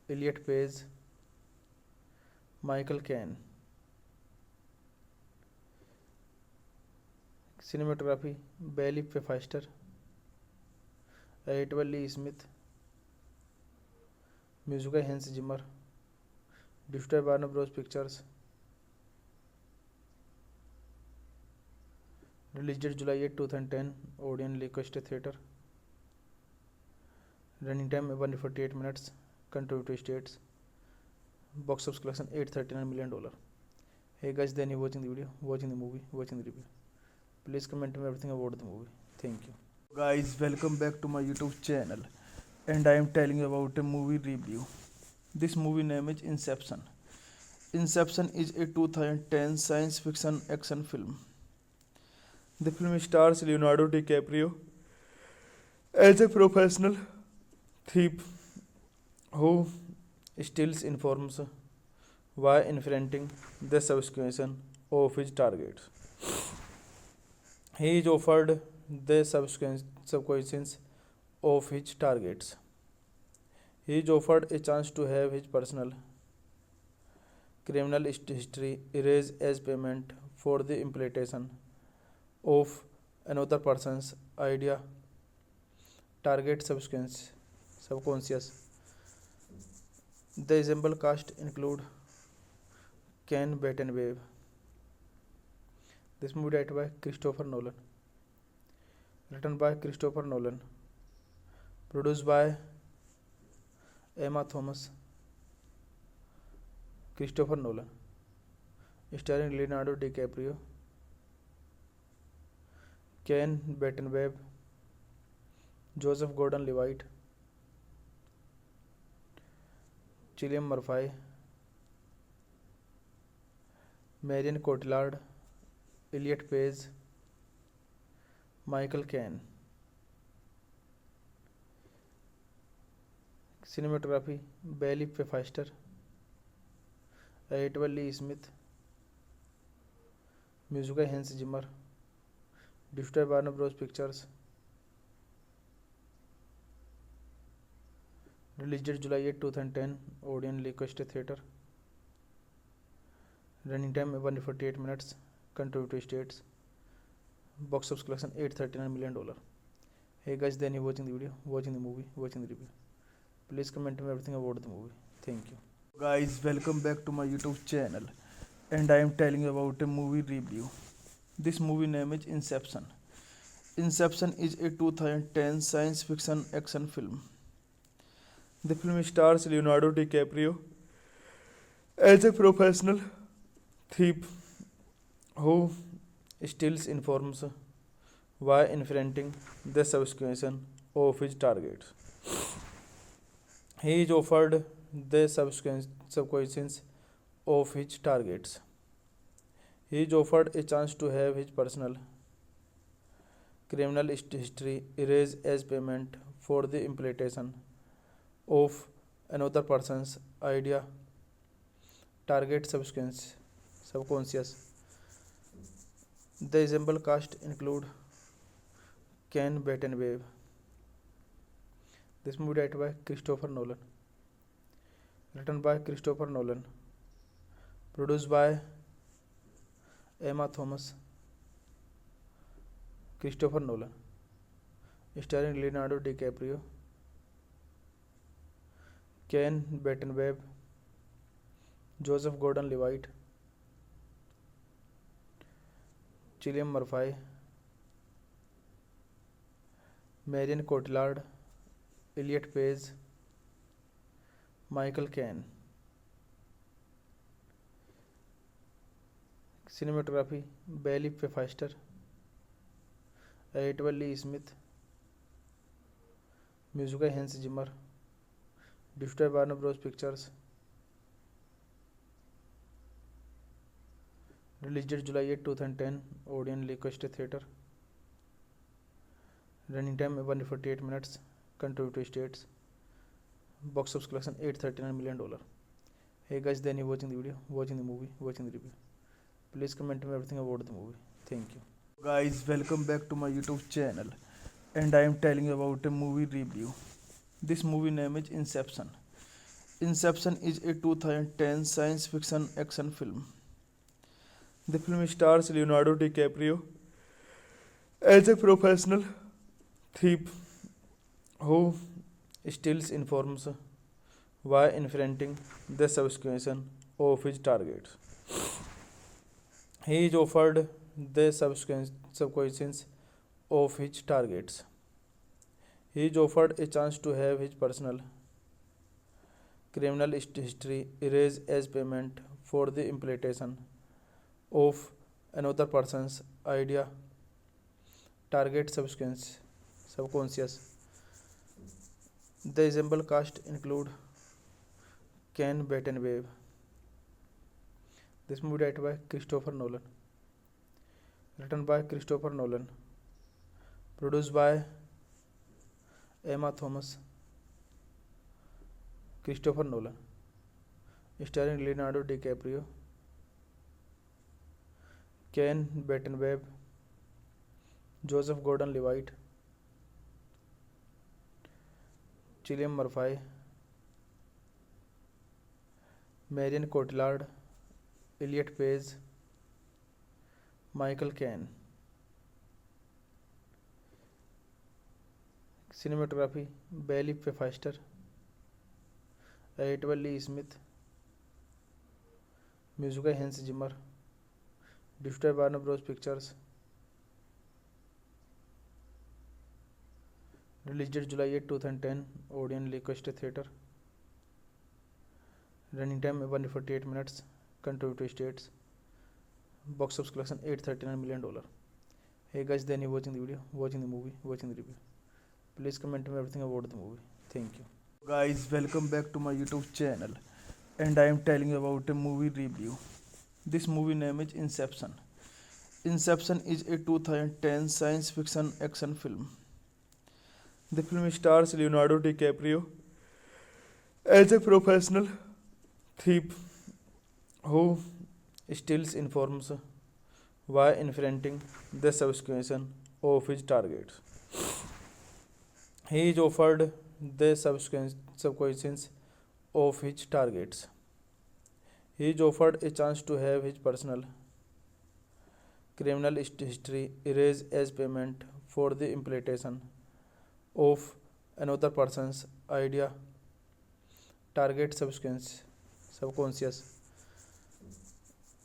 A: Elliot Page, Michael Caine. Cinematography Bailey Pfeiffer, edited by Lee Smith, music by Hans Zimmer, distributed by Warner Bros. Pictures. Released date July 8, 2010, Odeon Leicester Theatre. Running time 148 minutes. Country to states. Box office collection $839 million. Hey guys, then you watching the video, watching the movie, watching the review. Please comment me everything about the movie. Thank you. Guys, welcome back to my YouTube channel. And I am telling you about a movie review. This movie name is Inception. Inception is a 2010 science fiction action film. The film stars Leonardo DiCaprio as a professional thief who steals information while infringing the subscription of his targets. He is offered the subscriptions of his targets. He is offered a chance to have his personal criminal history erased as payment for the implementation of another person's idea target subconscious. The ensemble cast include Can Bat and Wave. This movie directed by Christopher Nolan. Written by Christopher Nolan. Produced by Emma Thomas. Christopher Nolan. Starring Leonardo DiCaprio. Ken Battenweb. Joseph Gordon-Levitt. Cillian Murphy. Marion Cotillard. Elliot Page. Michael Caine. Cinematography Bailey Pfeiffer. Edward Lee Smith. Music by Hans Zimmer. Distributed by Warner Bros. Pictures. Released date July 8, 2010. Odeon Leicester Theatre. Running time 148 minutes. Country states. Box office collection $839 million. Hey guys, then you watching the video, watching the movie, watching the review. Please comment me everything about the movie. Thank you. Guys, welcome back to my YouTube channel. And I am telling you about a movie review. This movie name is Inception. Inception is a 2010 science fiction action film. The film stars Leonardo DiCaprio as a professional thief who steals information while infringing the subscription of his targets. He is offered the subscriptions of his targets. He is offered a chance to have his personal criminal history erased as payment for the implementation of another person's idea target subconscious. The ensemble cast include Ken Battenweb. This movie directed by Christopher Nolan. Written by Christopher Nolan. Produced by Emma Thomas. Christopher Nolan. Starring Leonardo DiCaprio. Ken Battenweb. Joseph Gordon-Levitt. Cillian Murphy. Marion Cotillard. Elliot Page. Michael Caine. Cinematography Bailey Pfeiffer. Edward Lee Smith. Music by Hans Zimmer. Distributed by Warner Bros. Pictures. Released date July 8, 2010. Odeon Leicester Theatre. Running time 148 minutes. Country states. Box office collection $839 million. Hey guys, then you watching the video, watching the movie, watching the review. Please comment me everything about the movie. Thank you. Guys, welcome back to my YouTube channel. And I am telling you about a movie review. This movie name is Inception. Inception is a 2010 science fiction action film. The film stars Leonardo DiCaprio as a professional thief who steals information while infringing the subscription of his targets. He is offered the subscriptions of his targets. He is offered a chance to have his personal criminal history erased as payment for the implementation of another person's idea target subconscious. The ensemble cast include Ken Battenweb. This movie directed by Christopher Nolan. Written by Christopher Nolan. Produced by Emma Thomas. Christopher Nolan. Starring Leonardo DiCaprio. Ken Battenweb. Joseph Gordon-Levitt. Cillian Murphy. Marion Cotillard. Elliot Page. Michael Caine. Cinematography Bailey Pfeiffer. Edward Lee Smith. Music by Hans Zimmer. Distributed by Warner Bros. Pictures. Released July 8, 2010. Odeon Leicester Theatre. Running time 148 minutes. Contributory states. Box office collection $839 million. Hey guys, then you watching the video, watching the movie, watching the review. Please comment me everything about the movie. Thank you. Guys, welcome back to my YouTube channel. And I am telling you about a movie review. This movie name is Inception. Inception is a 2010 science fiction action film. The film stars Leonardo DiCaprio as a professional thief who steals information while infringing the subscription of his targets. He is offered the subscriptions of his targets. He is offered a chance to have his personal criminal history erased as payment for the implementation of another person's idea target subconscious.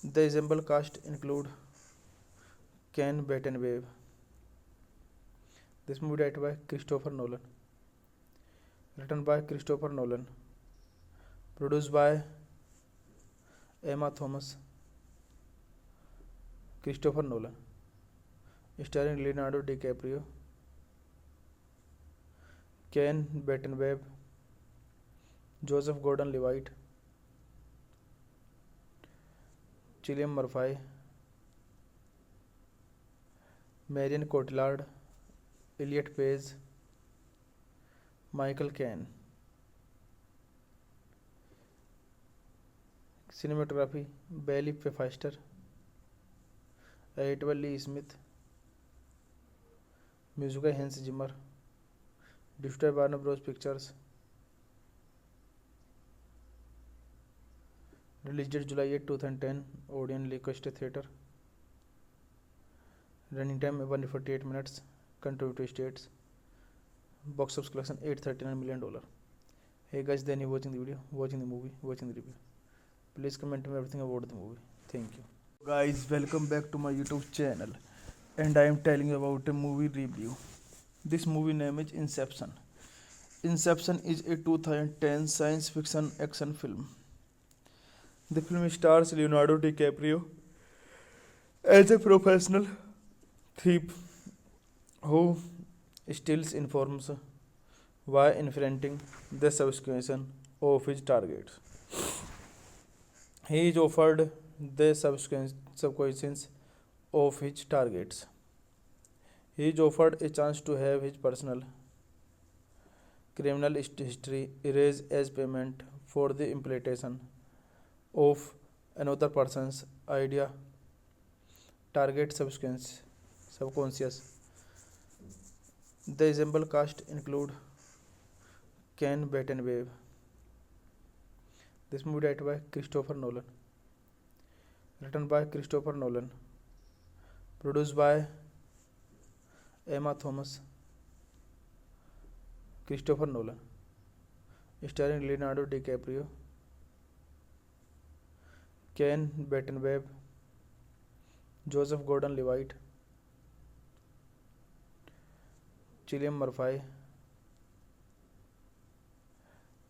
A: The ensemble cast include Ken Battenwave. This movie directed by Christopher Nolan. Written by Christopher Nolan. Produced by Emma Thomas. Christopher Nolan. Starring Leonardo DiCaprio, Ken Battenwave, Joseph Gordon-Levitt, Cillian Murphy, Marion Cotillard, Elliot Page, Michael Caine. Cinematography Bailey Pfeiffer, Edward Lee Smith. Music by Hans Zimmer. Distributed by Warner Bros. Pictures. Released July 8, 2010. Odeon Leicester Theatre. Running time 148 minutes. Contributory states. Box office collection $839 million. Hey guys, then you watching the video, watching the movie, watching the review. Please comment me everything about the movie. Thank you. Guys, welcome back to my YouTube channel. And I am telling you about a movie review. This movie name is Inception. Inception is a 2010 science fiction action film. The film stars Leonardo DiCaprio as a professional thief who steals information while infringing the subscription of his targets. He is offered the subscriptions of his targets. He is offered a chance to have his personal criminal history erased as payment for the implementation of another person's idea target subconscious. The ensemble cast include Ken Battenwave. This movie directed by Christopher Nolan. Written by Christopher Nolan. Produced by Emma Thomas. Christopher Nolan. Starring Leonardo DiCaprio, Ken Battenwave, Joseph Gordon-Levitt, Cillian Murphy,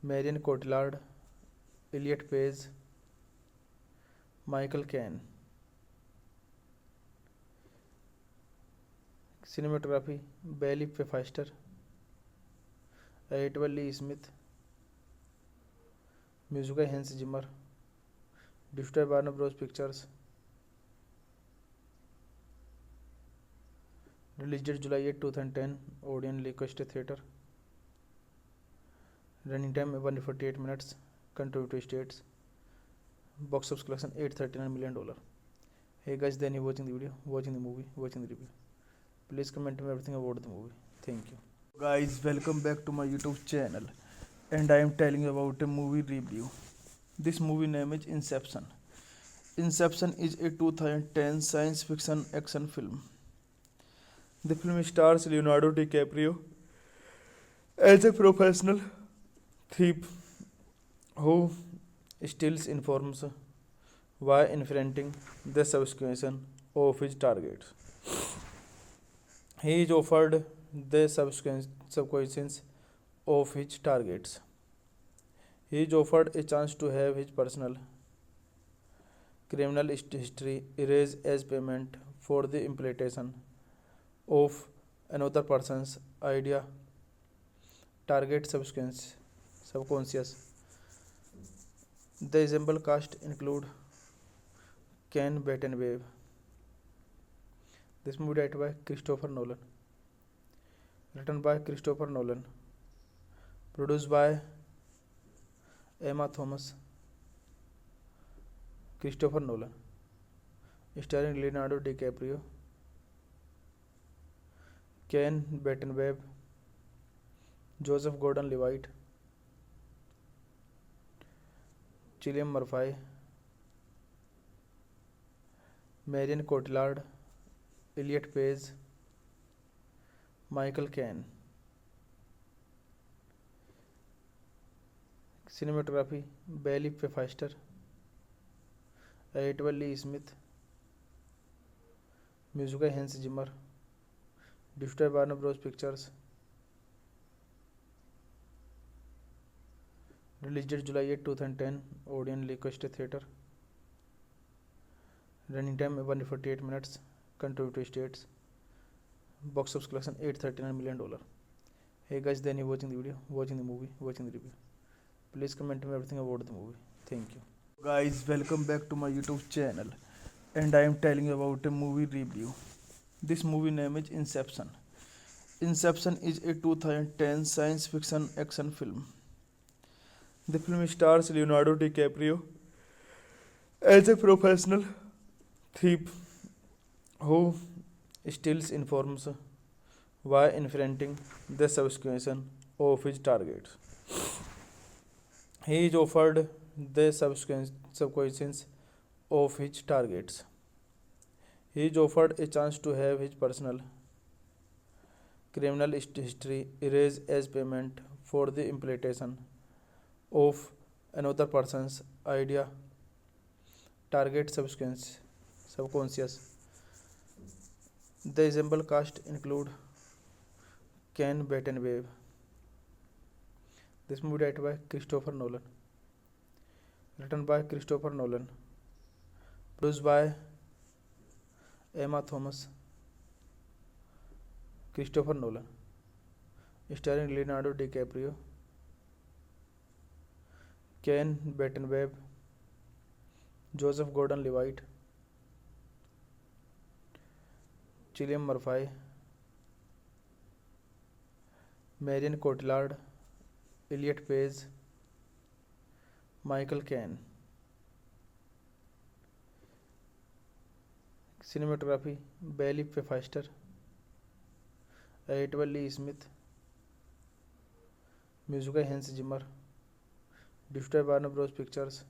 A: Marion Cotillard, Elliot Page, Michael Caine. Cinematography Bailey Pfeiffer, Edward Lee Smith. Music by Hans Zimmer. Distributed by Warner Bros. Pictures. Released July 8, 2010. Odeon Leicester Theatre. Running time 148 minutes. Contributory states. Box office collection $839 million. Hey guys, then you watching the video, watching the movie, watching the review. Please comment me everything about the movie. Thank you. Guys, welcome back to my YouTube channel. And I am telling you about a movie review. This movie name is Inception. Inception is a 2010 science fiction action film. The film stars Leonardo DiCaprio as a professional thief who steals information while infringing the subsequence of his targets. He is offered the subsequence of his targets. He is offered a chance to have his personal criminal history erased as payment for the implementation of another person's idea target subconscious. The example cast include Ken Battenwave. This movie directed by Christopher Nolan, written by Christopher Nolan, produced by Emma Thomas, Christopher Nolan, starring Leonardo DiCaprio, Ken Battenwave, Joseph Gordon-Levitt, Cillian Murphy, Marion Cotillard, Elliot Page, Michael Caine. Cinematography Bailey Pfeiffer, Edward Lee Smith, music by Hans Zimmer, distributed by Warner Bros. Pictures. Released July 8, 2010, Odeon Leicester Theatre. Running time 148 minutes. Contributory states. Box office collection $839 million. Hey guys, then you watching the video, watching the movie, watching the review. Please comment me everything about the movie. Thank you. Guys, welcome back to my YouTube channel. And I am telling you about a movie review. This movie name is Inception. Inception is a 2010 science fiction action film. The film stars Leonardo DiCaprio as a professional thief who steals information while infringing the subsequence of his targets. He is offered the subsequence of his targets. He is offered a chance to have his personal criminal history erased as payment for the implementation of another person's idea target subconscious. The example cast include Ken Battenwave. This movie directed by Christopher Nolan, written by Christopher Nolan, produced by Emma Thomas, Christopher Nolan, starring Leonardo DiCaprio, Ken Battenwave, Joseph Gordon-Levitt, Cillian Murphy, Marion Cotillard, Elliot Page, Michael Caine. Cinematography Bailey Pfeiffer, Edward Lee Smith, music by Hans Zimmer, distributed by Warner Bros. Pictures.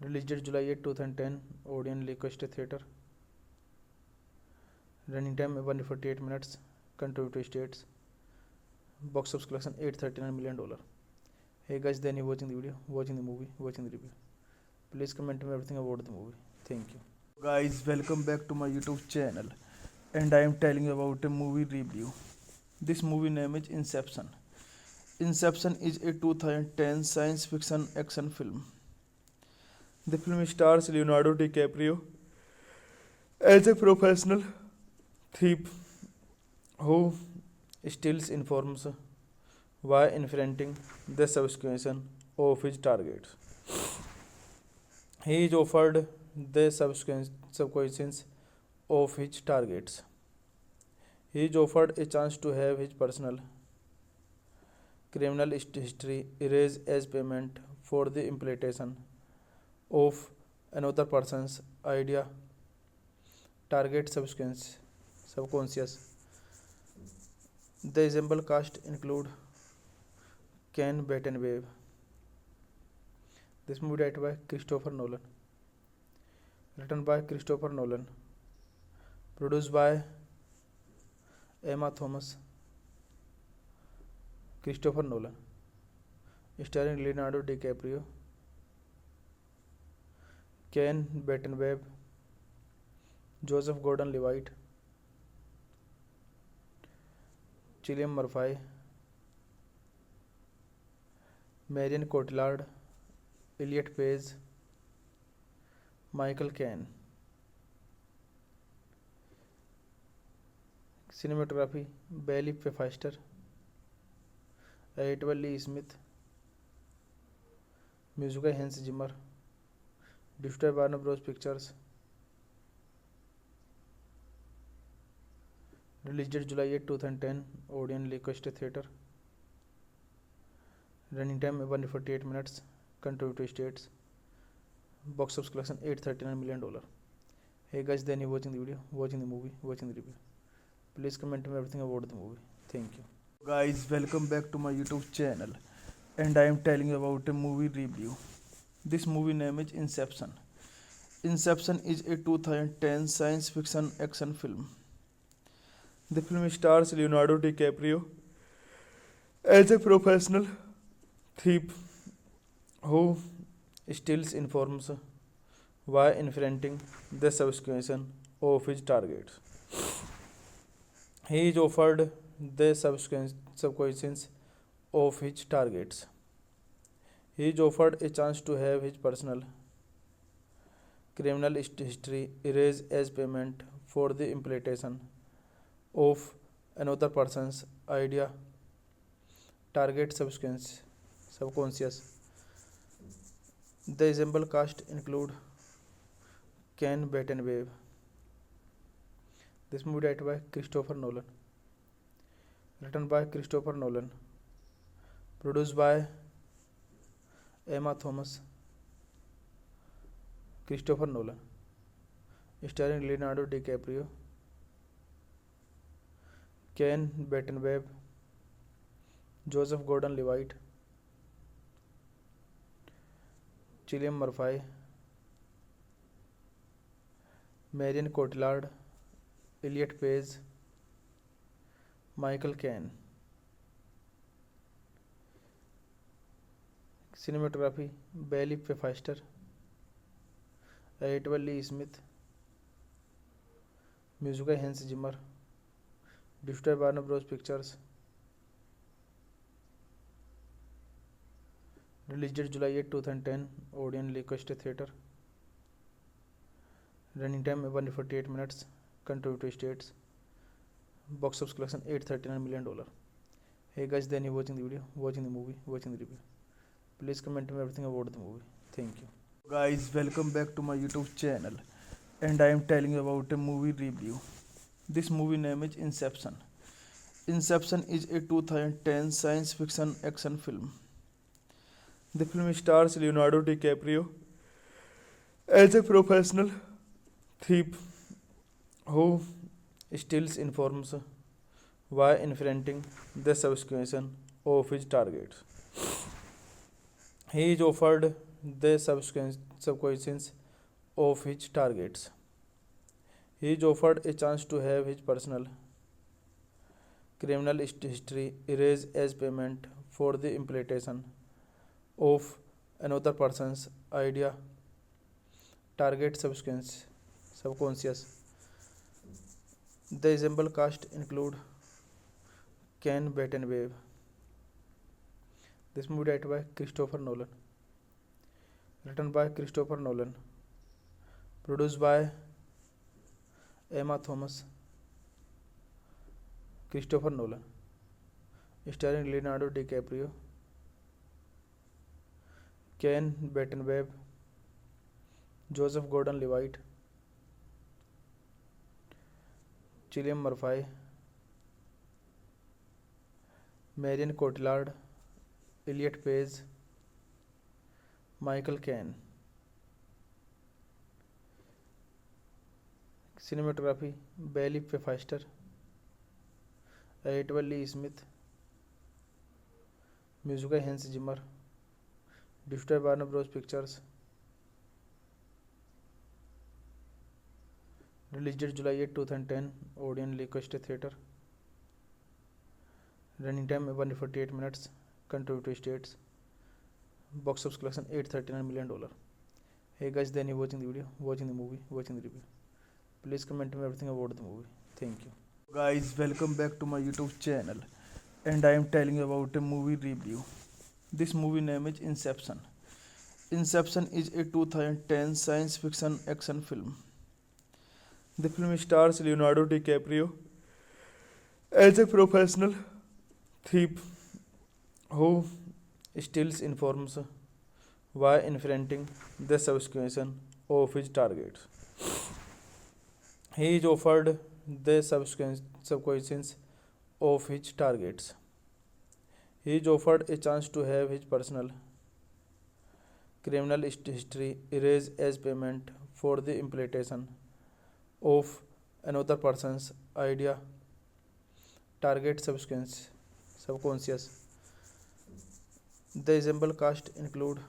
A: Released July 8, 2010, Odeon Leicester Theatre. Running time 148 minutes. Contributory states. Box office collection $839 million. Hey guys, then you watching the video, watching the movie, watching the review. Please comment me everything about the movie. Thank you. Guys, welcome back to my YouTube channel. And I am telling you about a movie review. This movie name is Inception. Inception is a 2010 science fiction action film. The film stars Leonardo DiCaprio as a professional thief who steals information while infringing the subsequence of his targets. He is offered the subsequence of his targets. He is offered a chance to have his personal criminal history erased as payment for the implementation of another person's idea target subconscious. The example cast include Ken Battenwave. This movie directed by Christopher Nolan, written by Christopher Nolan, produced by Emma Thomas, Christopher Nolan, starring Leonardo DiCaprio, Ken Bettenweb, Joseph Gordon-Levitt, Cillian Murphy, Marion Cotillard, Elliot Page, Michael Caine. Cinematography Bailey Pfister, Edward Lee Smith, music by Hans Zimmer, distributed by Warner Bros. Pictures, released date July 8, 2010, Odeon Leicester Theatre, running time 148 minutes, country to states, box office collection $839 million. Hey guys, then you watching the video, watching the movie, watching the review. Please comment me everything about the movie. Thank you. Guys, welcome back to my YouTube channel, and I am telling you about a movie review. This movie name is Inception. Inception is a 2010 science fiction action film. The film stars Leonardo DiCaprio as a professional thief who steals information while infringing the subscription of his targets. He is offered the subscriptions of his targets. He is offered a chance to have his personal criminal history erased as payment for the implementation of another person's idea target subconscious. The ensemble cast include Ken Bettenweb. This movie directed by Christopher Nolan, written by Christopher Nolan, produced by Emma Thomas, Christopher Nolan, starring Leonardo DiCaprio, Ken Bettenweb, Joseph Gordon-Levitt, Cillian Murphy, Marion Cotillard, Elliot Page, Michael Caine. Cinematography Bailey Pfister, Edward Lee Smith, music by Hans Zimmer, distributed by Warner Bros. Pictures, released date July 8, 2010, Odeon Leicester Theatre, running time 148 minutes, country to states, box office collection $839 million. Hey guys, then you watching the video, watching the movie, watching the review. Please comment me everything about the movie. Thank you. Guys, welcome back to my YouTube channel, and I am telling you about a movie review. This movie name is Inception. Inception is a 2010 science fiction action film. The film stars Leonardo DiCaprio as a professional thief who steals information while infringing the subscription of his targets. He is offered the subscriptions of his targets. He is offered a chance to have his personal criminal history erased as payment for the implementation of another person's idea target subconscious. The ensemble cast include Ken Bettenweb. This movie directed by Christopher Nolan, written by Christopher Nolan, produced by Emma Thomas, Christopher Nolan, starring Leonardo DiCaprio, Ken Bettenweb, Joseph Gordon-Levitt, Cillian Murphy, Marion Cotillard, Elliot Page, Michael Caine. Cinematography Bailey Pfister, Edward Lee Smith, music by Hans Zimmer, distributed by Warner Bros. Pictures, released date July 8, 2010, Odeon Leicester Theatre, running time 148 minutes, country to states, box office collection $839 million. Hey guys, then you watching the video, watching the movie, watching the review. Please comment me everything about the movie. Thank you. Guys, welcome back to my YouTube channel, and I am telling you about a movie review. This movie name is Inception. Inception is a 2010 science fiction action film. The film stars Leonardo DiCaprio as a professional thief who steals information while infringing the subscription of his targets. He is offered the subscriptions of his targets. He is offered a chance to have his personal criminal history erased as payment for the implementation of another person's idea target subconscious. The ensemble cast include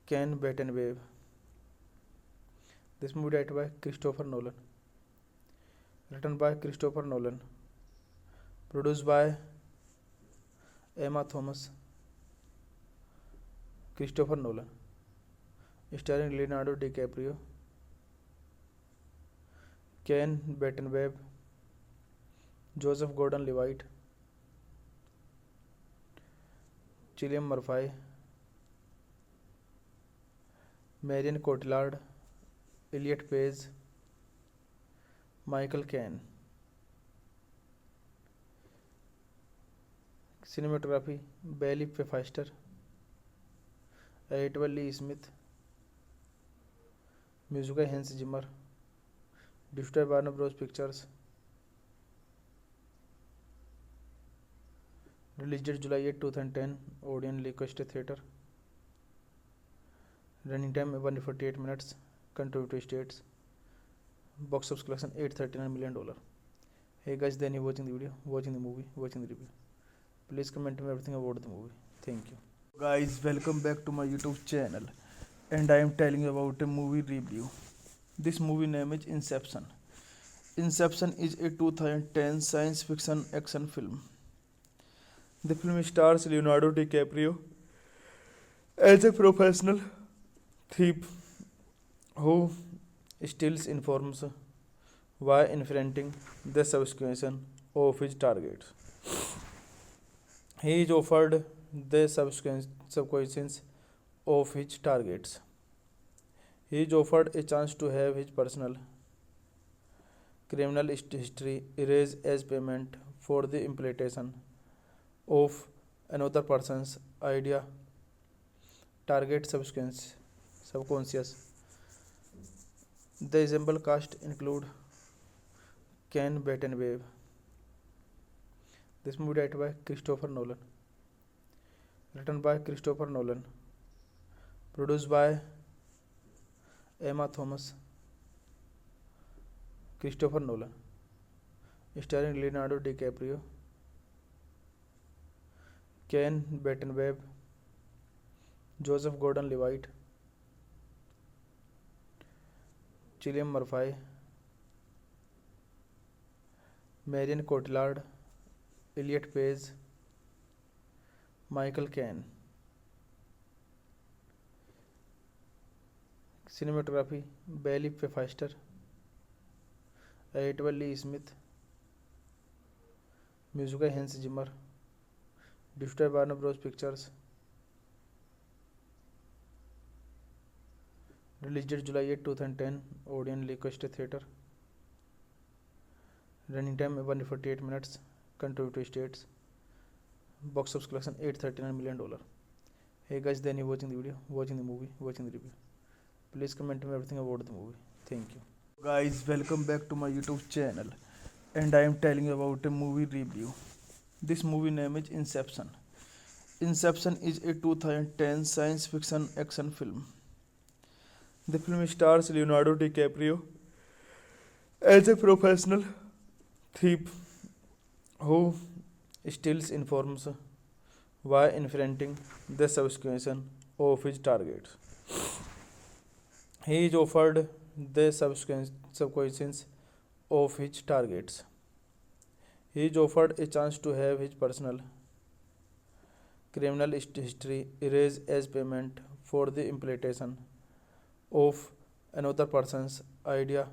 A: Ken Battenwave. This movie directed by Christopher Nolan. Written by Christopher Nolan. Produced by Emma Thomas. Christopher Nolan. Starring Leonardo DiCaprio, Ken Battenwave, Joseph Gordon-Levitt, Cillian Murphy, Marion Cotillard, Elliot Page, Michael Caine. Cinematography Bailey Pfister, Edward Lee Smith, Music by Hans Zimmer, distributed by Warner Bros. Pictures. Released July 8, 2010, Odeon Lancaster Theatre. Running time 148 minutes. Country to states. Box office collection $839 million. Hey guys, then you watching the video, watching the movie, watching the review. Please comment me everything about the movie. Thank you. Guys, welcome back to my YouTube channel, and I am telling you about a movie review. This movie name is Inception. Inception is a 2010 science fiction action film. The film stars Leonardo DiCaprio as a professional thief who steals information while infringing the subscription of his targets. He is offered the subscriptions of his targets. He is offered a chance to have his personal criminal history erased as payment for the implementation of another person's idea target subconscious. The ensemble cast include Ken Battenwave. This movie directed by Christopher Nolan. Written by Christopher Nolan. Produced by Emma Thomas. Christopher Nolan. Starring Leonardo DiCaprio, Ken Battenwave, Joseph Gordon-Levitt, Cillian Murphy, Marion Cotillard, Elliot Page, Michael Caine. Cinematography Bailey Pfister, Edward Lee Smith, Music by Hans Zimmer, distributed by Warner Bros. Pictures. Released July 8, 2010, Odeon Lancaster Theatre. Running time 148 minutes. Country to states. Box office collection $839 million. Hey guys, then you watching the video, watching the movie, watching the review. Please comment me everything about the movie. Thank you. Guys, welcome back to my YouTube channel, and I am telling you about a movie review. This movie name is Inception. Inception is a 2010 science fiction action film. The film stars Leonardo DiCaprio as a professional thief who steals information while infringing the subscription of his targets. He is offered the subscriptions of his targets. He is offered a chance to have his personal criminal history erase as payment for the implementation of another person's idea,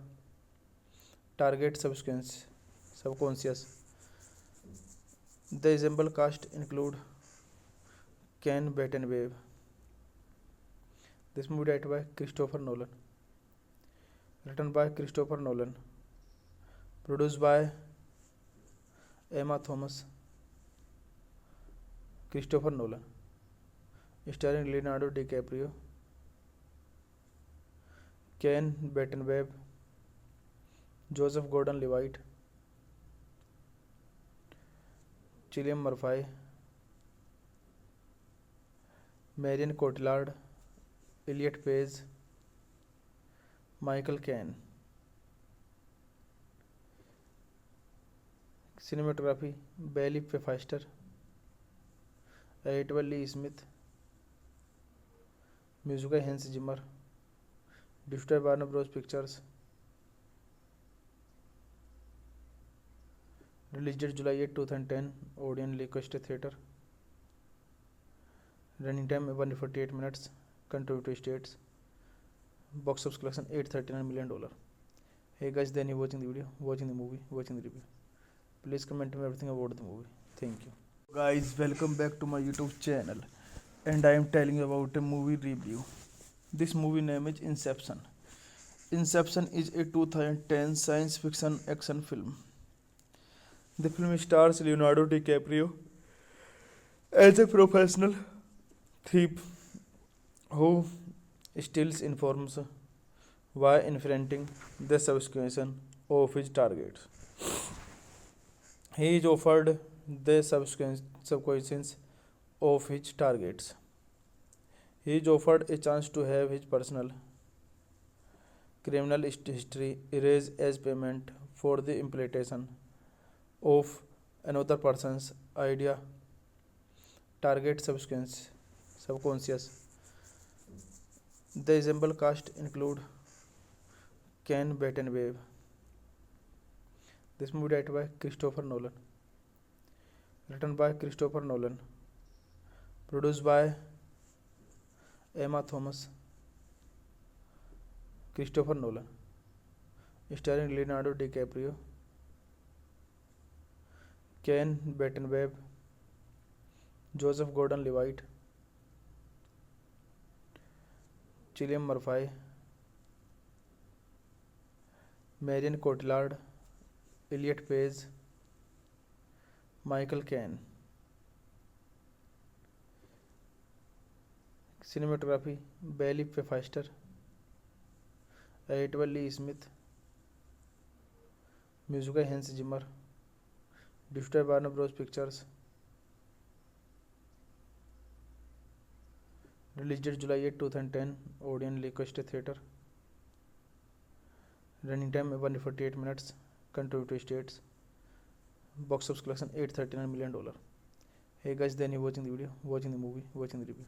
A: target subconscious. The example cast include Ken Battenwave. This movie directed by Christopher Nolan, written by Christopher Nolan, produced by Emma Thomas, Christopher Nolan, starring Leonardo DiCaprio, Ken Battenwave, Joseph Gordon-Levitt, Cillian Murphy, Marion Cotillard, Elliot Page, Michael Caine. Cinematography Bailey Pfister, Edward Lee Smith, music by Hans Zimmer, distributed by Warner Bros. Pictures. Released date July 8, 2010. Odeon Leicester Theatre. Running time 148 minutes. Country to states. Box office collection $839 million. Hey guys, then you watching the video, watching the movie, watching the review. Please comment me everything about the movie. Thank you. Guys, welcome back to my YouTube channel. And I am telling you about a movie review. This movie name is Inception. Inception is a 2010 science fiction action film. The film stars Leonardo DiCaprio as a professional thief who steals information while infringing the subscription of his targets. He is offered the subscriptions of his targets. He is offered a chance to have his personal criminal history erased as payment for the implementation of another person's idea, target subconscious. The example cast include Ken Battenwave. This movie directed by Christopher Nolan, written by Christopher Nolan, produced by Emma Thomas, Christopher Nolan, starring Leonardo DiCaprio, Ken Battenwave, Joseph Gordon-Levitt, Cillian Murphy, Marion Cotillard, Elliot Page, Michael Caine. Cinematography Bailey Pfister, Edward Lee Smith, music by Hans Zimmer, distributed by Warner Bros. Pictures. Released date July 8, 2010. Odeon Leicester Theatre. Running time 148 minutes. Country to states. Box office collection $839 million. Hey guys, then you watching the video, watching the movie, watching the review.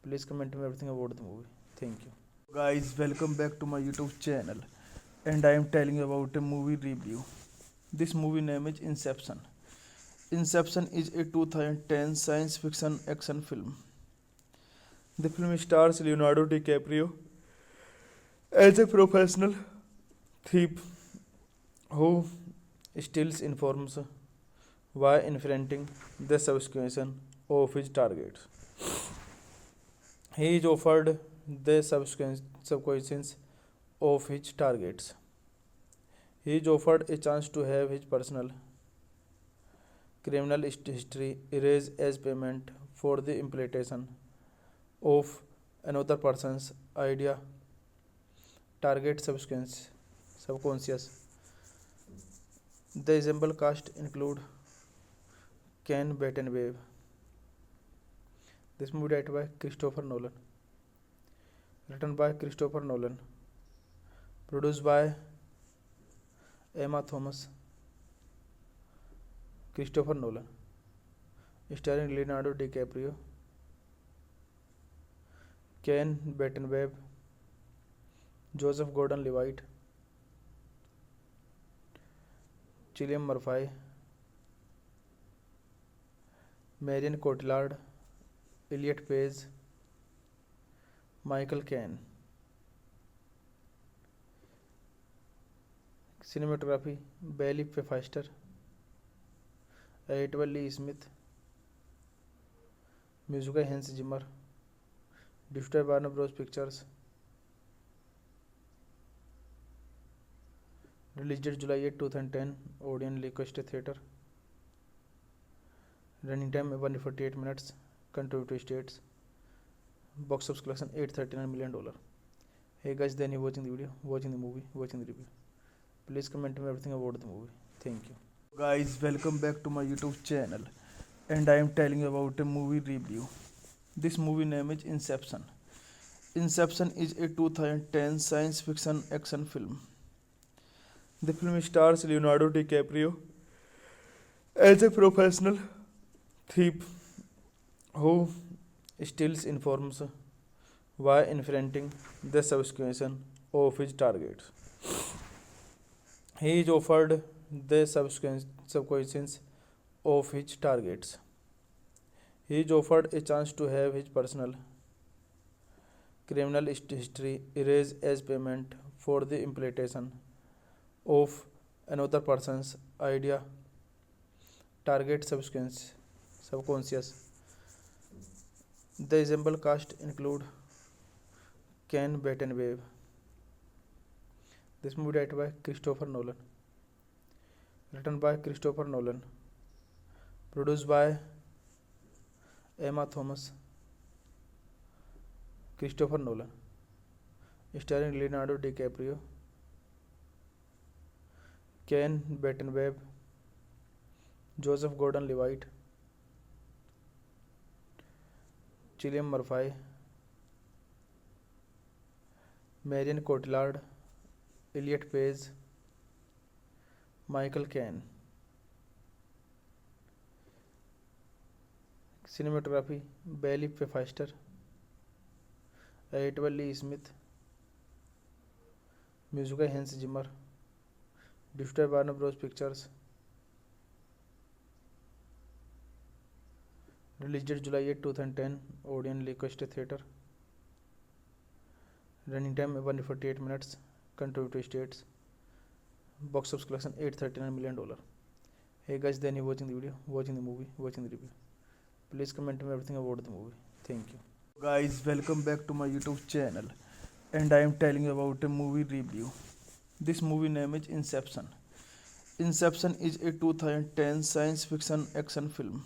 A: Please comment me everything about the movie. Thank you. Guys, welcome back to my YouTube channel. And I am telling you about a movie review. This movie name is Inception. Inception is a 2010 science fiction action film. The film stars Leonardo DiCaprio as a professional thief who steals information while infringing the subscription of his targets. He is offered the subscriptions of his targets. He is offered a chance to have his personal criminal history erased as payment for the implementation of another person's idea, target subconscious. The example cast include Ken Battenwave. This movie directed by Christopher Nolan, written by Christopher Nolan, produced by Emma Thomas, Christopher Nolan, starring Leonardo DiCaprio, Ken Battenwave, Joseph Gordon-Levitt, Cillian Murphy, Marion Cotillard, Elliot Page, Michael Caine. Cinematography Bailey Pfeiffer, Edward Lee Smith, music by Hans Zimmer, distributed by Warner Bros. Pictures, released date July 8, 2010, Odeon Leicester Theatre, running time 148 minutes, contributory states, box office collection $839 million. Hey guys, then you watching the video, watching the movie, watching the review. Please comment me everything about the movie. Thank you. Guys, welcome back to my YouTube channel, and I am telling you about a movie review. This movie name is Inception. Inception is a 2010 science fiction action film. The film stars Leonardo DiCaprio as a professional thief who steals information while infringing the subscription of his targets. He is offered the subscriptions of his targets. He is offered a chance to have his personal criminal history erased as payment for the implementation of another person's idea target subconscious. The ensemble cast include Ken Battenwave. This movie directed by Christopher Nolan, written by Christopher Nolan, produced by Emma Thomas, Christopher Nolan, starring Leonardo DiCaprio, Ken Battenwave, Joseph Gordon-Levitt, Cillian Murphy, Marion Cotillard, Elliot Page, Michael Caine. Cinematography Bailey Pfeiffer, Edward Lee Smith, music by Hans Zimmer, distributed by Warner Bros. Pictures, released date July 8, 2010, Odeon Leicester Theatre, running time 148 minutes, contributory states, box office collection $839 million. Hey guys, then you watching the video, watching the movie, watching the review. Please comment me everything about the movie. Thank you. Guys, welcome back to my YouTube channel, and I am telling you about a movie review. This movie name is Inception. Inception is a 2010 science fiction action film.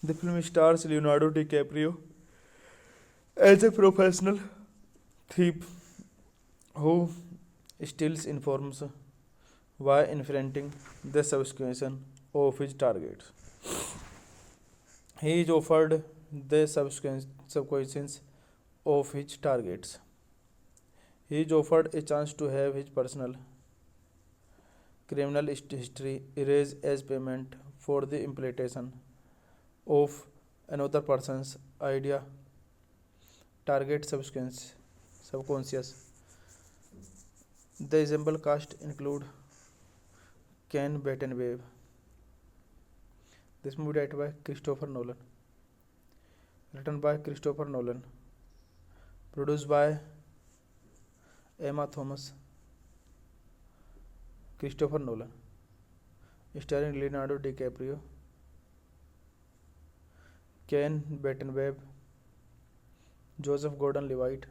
A: The film stars Leonardo DiCaprio as a professional thief who steals information while infringing the subscription of his targets. He is offered the subscriptions of his targets. He is offered a chance to have his personal criminal history erased as payment for the implementation of another person's idea target subconscious. The ensemble cast include Ken Battenwave. This movie directed by Christopher Nolan, written by Christopher Nolan, produced by Emma Thomas, Christopher Nolan, starring Leonardo DiCaprio, Ken Battenwave, Joseph Gordon-Levitt,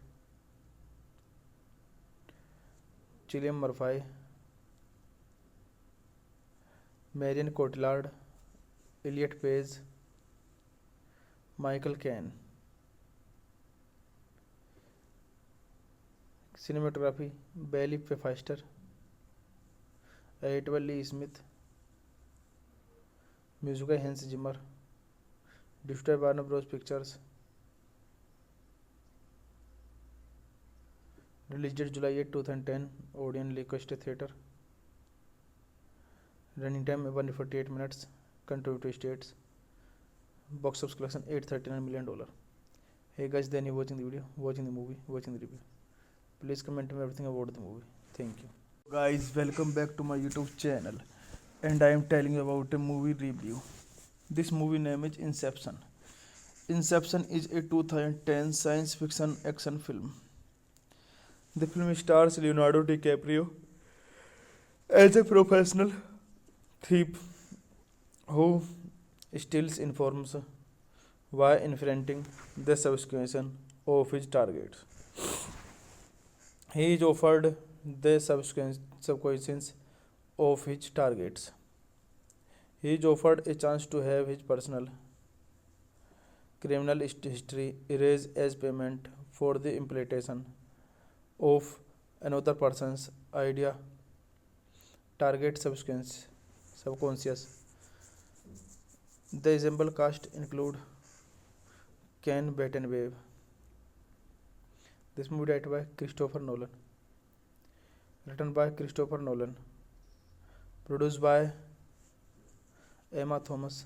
A: Cillian Murphy, Marion Cotillard, Elliot Page, Michael Caine. Cinematography Bailey Pfeiffer, Edward Lee Smith, music by Hans Zimmer, distributed by Warner Bros. Pictures, released date July 8, 2010, Odeon Leicester Theatre, running time 148 minutes, contributory states, box office collection $839 million. Hey guys, then you watching the video, watching the movie, watching the review. Please comment me everything about the movie. Thank you. Guys, welcome back to my YouTube channel, and I am telling you about a movie review. This movie name is Inception. Inception is a 2010 science fiction action film. The film stars Leonardo DiCaprio as a professional thief who steals information while infringing the subscription of his targets. He is offered the subscriptions of his targets. He is offered a chance to have his personal criminal history erased as payment for the implementation of another person's idea target subconscious. The ensemble cast include Ken Battenwave. This movie directed by Christopher Nolan. Written by Christopher Nolan. Produced by Emma Thomas.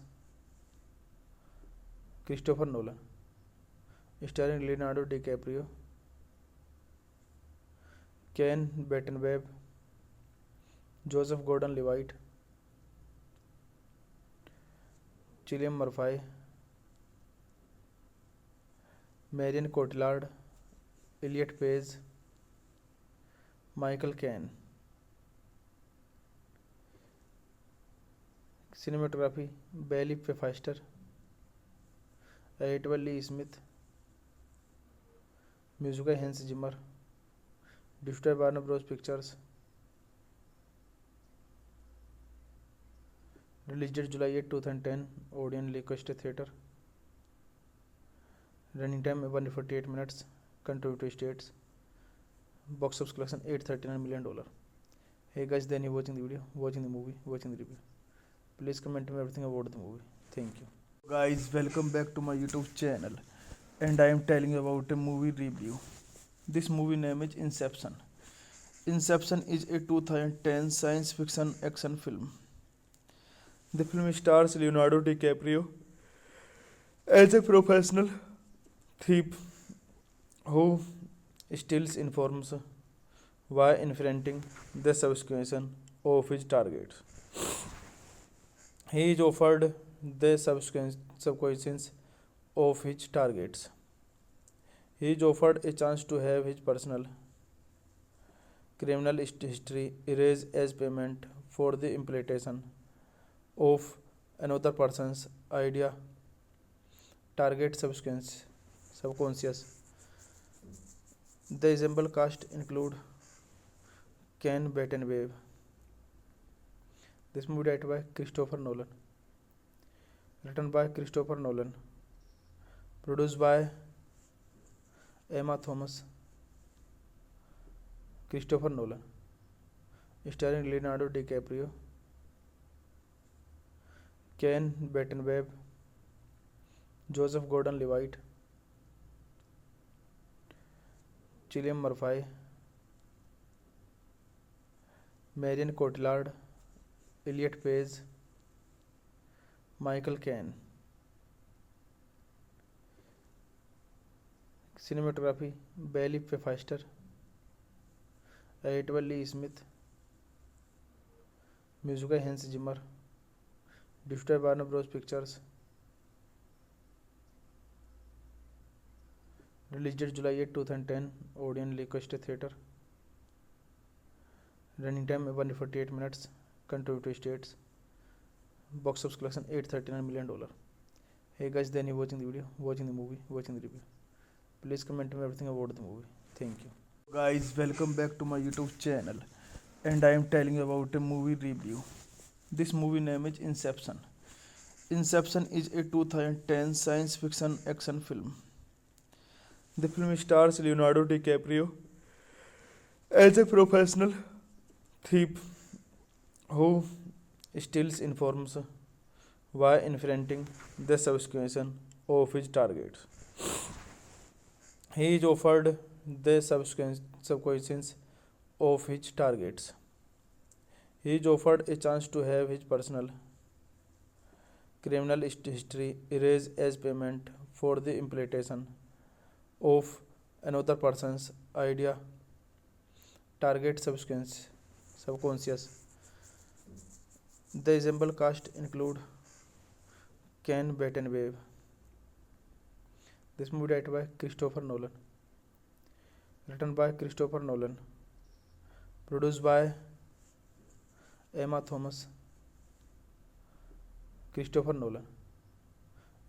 A: Christopher Nolan. Starring Leonardo DiCaprio, Ken Battenwave, Joseph Gordon-Levitt, Cillian Murphy, Marion Cotillard, Elliot Page, Michael Caine. Cinematography Bailey Pfister, Edward Lee Smith, Music by Hans Zimmer, distributed by Warner Bros. Pictures. Released date July 8, 2010. Odeon Leicester Theatre. Running time 148 minutes. Country states. Box office collection $839 million. Hey guys, then you watching the video, watching the movie, watching the review. Please comment me everything about the movie. Thank you. Guys, welcome back to my YouTube channel. And I am telling you about a movie review. This movie name is Inception. Inception is a 2010 science fiction action film. The film stars Leonardo DiCaprio as a professional thief who steals information while infringing the subscription of his targets. He is offered the subscriptions of his targets. He is offered a chance to have his personal criminal history erased as payment for the implementation of another person's idea target subconscious. The ensemble cast include Ken Battenwave. This movie directed by Christopher Nolan. Written by Christopher Nolan. Produced by Emma Thomas. Christopher Nolan. Starring Leonardo DiCaprio, Ken Battenwave, Joseph Gordon-Levitt, Cillian Murphy, Marion Cotillard, Elliot Page, Michael Caine. Cinematography Bailey Pfister, Edward Lee Smith, Music by Hans Zimmer, distributed by Warner Bros. Pictures. Released date July 8, 2010. Odeon Leicester Theatre. Running time 148 minutes. Country states. Box office collection $839 million. Hey guys, then you watching the video, watching the movie, watching the review. Please comment me everything about the movie. Thank you. Guys, welcome back to my YouTube channel. And I am telling you about a movie review. This movie name is Inception. Inception is a 2010 science fiction action film. The film stars Leonardo DiCaprio as a professional thief who steals information while infringing the subscription of his targets. He is offered the subscriptions of his targets. He is offered a chance to have his personal criminal history erased as payment for the implementation of another person's idea target subconscious. The ensemble cast include Ken Battenwave. This movie directed by Christopher Nolan, written by Christopher Nolan, produced by Emma Thomas, Christopher Nolan,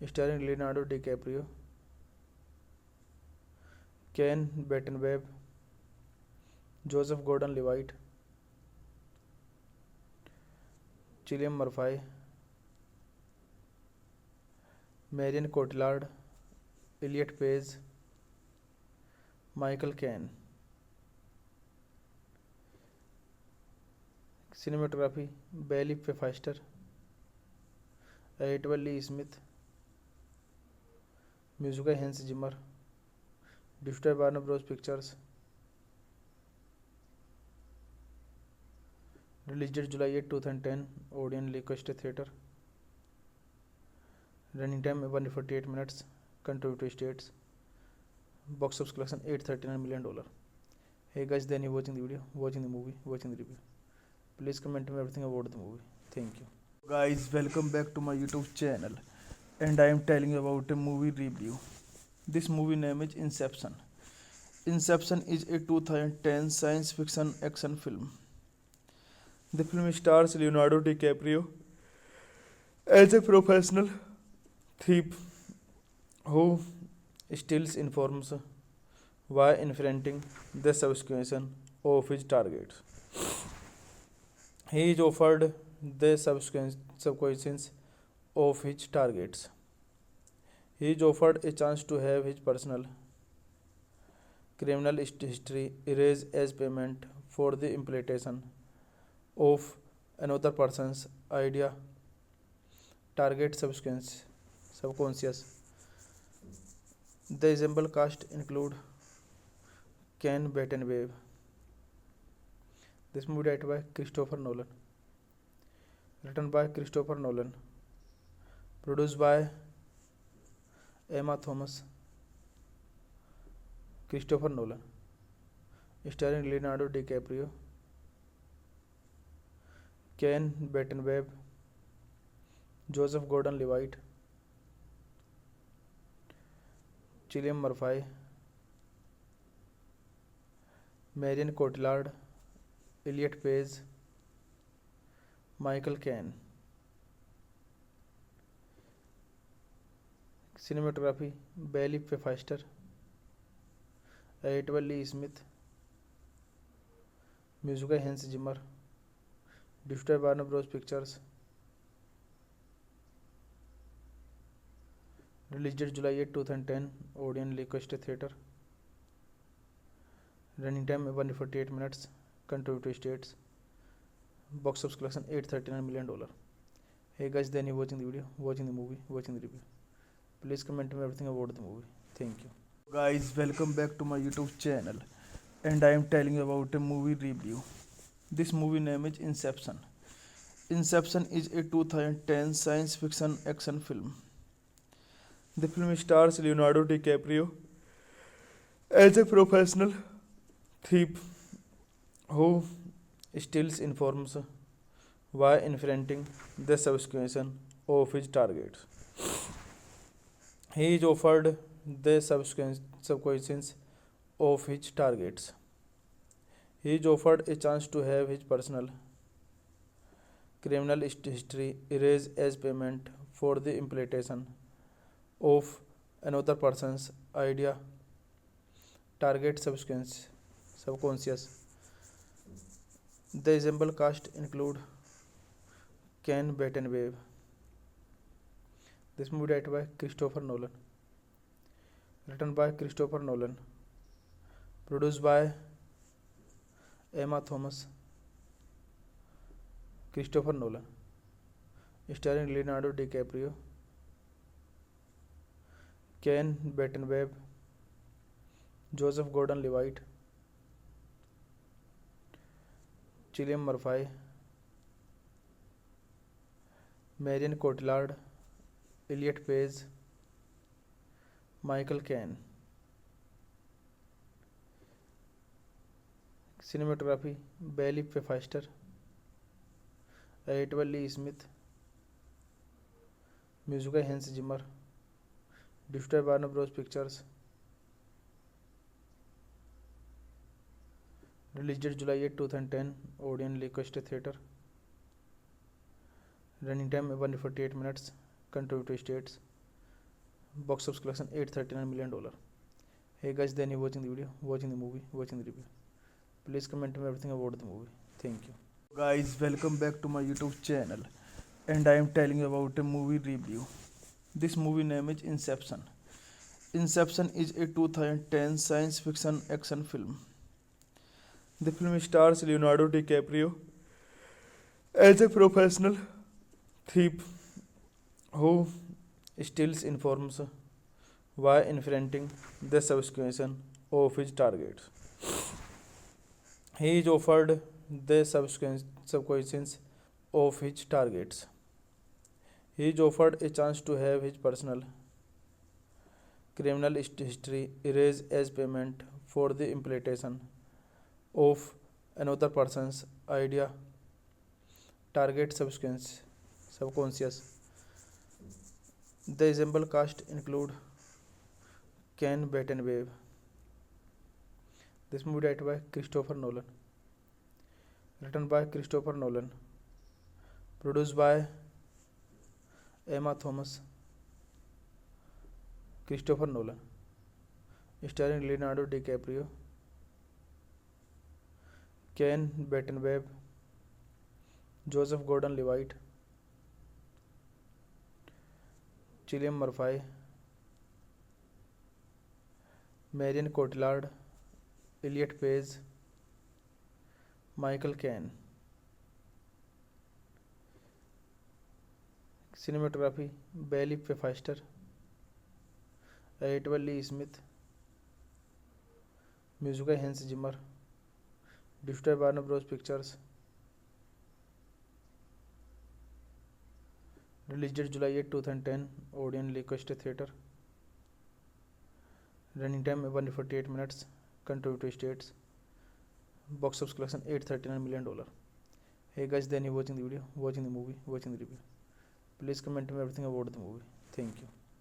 A: starring Leonardo DiCaprio, Ken Battenweb, Joseph Gordon-Levitt, Cillian Murphy, Marion Cotillard, Elliot Page, Michael Caine. Cinematography Bailey Pfeiffer, edited by Lee Smith, music by Hans Zimmer, distributed by Warner Bros. Pictures. Released date July 8, 2010, Odeon Leicester Theatre. Running time 148 minutes. Contributory states. Box office collection $839 million. Hey guys, then you watching the video, watching the movie, watching the review. Please comment me everything about the movie. Thank you. Guys, welcome back to my YouTube channel. And I am telling you about a movie review. This movie name is Inception. Inception is a 2010 science fiction action film. The film stars Leonardo DiCaprio as a professional thief who steals information while infringing the subscription of his targets. He is offered the subscriptions of his targets. He is offered a chance to have his personal criminal history erased as payment for the implementation of another person's idea target subconscious. The ensemble cast include Ken Battenweb. This movie directed by Christopher Nolan, written by Christopher Nolan, produced by Emma Thomas, Christopher Nolan, starring Leonardo DiCaprio, Ken Battenweb, Joseph Gordon-Levitt, Cillian Murphy, Marion Cotillard, Elliot Page, Michael Caine. Cinematography Bailey Pfeiffer, edited by Lee Smith, music by Hans Zimmer, distributed by Warner Bros. Pictures. Released date July 8, 2010, Odeon Leicester Theatre. Running time 148 minutes. Contributory states. Box office collection $839 million. Hey guys, then you watching the video, watching the movie, watching the review. Please comment me everything about the movie. Thank you. Guys, welcome back to my YouTube channel. And I am telling you about a movie review. This movie name is Inception. Inception is a 2010 science fiction action film. The film stars Leonardo DiCaprio as a professional thief who steals information while infringing the subscription of his targets. He is offered the subscriptions of his targets. He is offered a chance to have his personal criminal history erased as payment for the implementation of another person's idea target subconscious. The ensemble cast include Ken Battenweb. This movie directed by Christopher Nolan, written by Christopher Nolan, produced by Emma Thomas, Christopher Nolan, starring Leonardo DiCaprio, Ken Battenweb, Joseph Gordon-Levitt, Cillian Murphy, Marion Cotillard, Elliot Page, Michael Caine. Cinematography Bailey Pfeiffer, edited by Lee Smith, music by Hans Zimmer, Distributed by Warner Bros. Pictures. Released date July 8, 2010. Odeon Leicester Theatre. Running time 148 minutes. Contributory states. Box office collection $839 million. Hey guys, then you're watching the video, watching the movie, watching the review. Please comment me everything about the movie. Thank you. Guys, welcome back to my YouTube channel. And I am telling you about a movie review. This movie name is Inception. Inception is a 2010 science fiction action film. The film stars Leonardo DiCaprio as a professional thief who steals information while infringing the subsequence of his targets. He is offered the subsequence of his targets. He is offered a chance to have his personal criminal history erased as payment for the implementation of another person's idea target subconscious. The ensemble cast include Ken Battenwave. This movie directed by Christopher Nolan. Written by Christopher Nolan. Produced by Emma Thomas. Christopher Nolan. Starring Leonardo DiCaprio, Ken Battenwave, Joseph Gordon-Levitt, Cillian Murphy, Marion Cotillard, Elliot Page, Michael Caine. Cinematography Bailey Pfister, edited by Lee Smith, music by Hans Zimmer, distributed by Warner Bros. Pictures. Released date July 8, 2010. Odeon Leicester Theatre. Running time 148 minutes. Contributory states. Box office collection $839 million. Hey guys, then you're watching the video, watching the movie, watching the review. Please comment me everything about the movie. Thank you.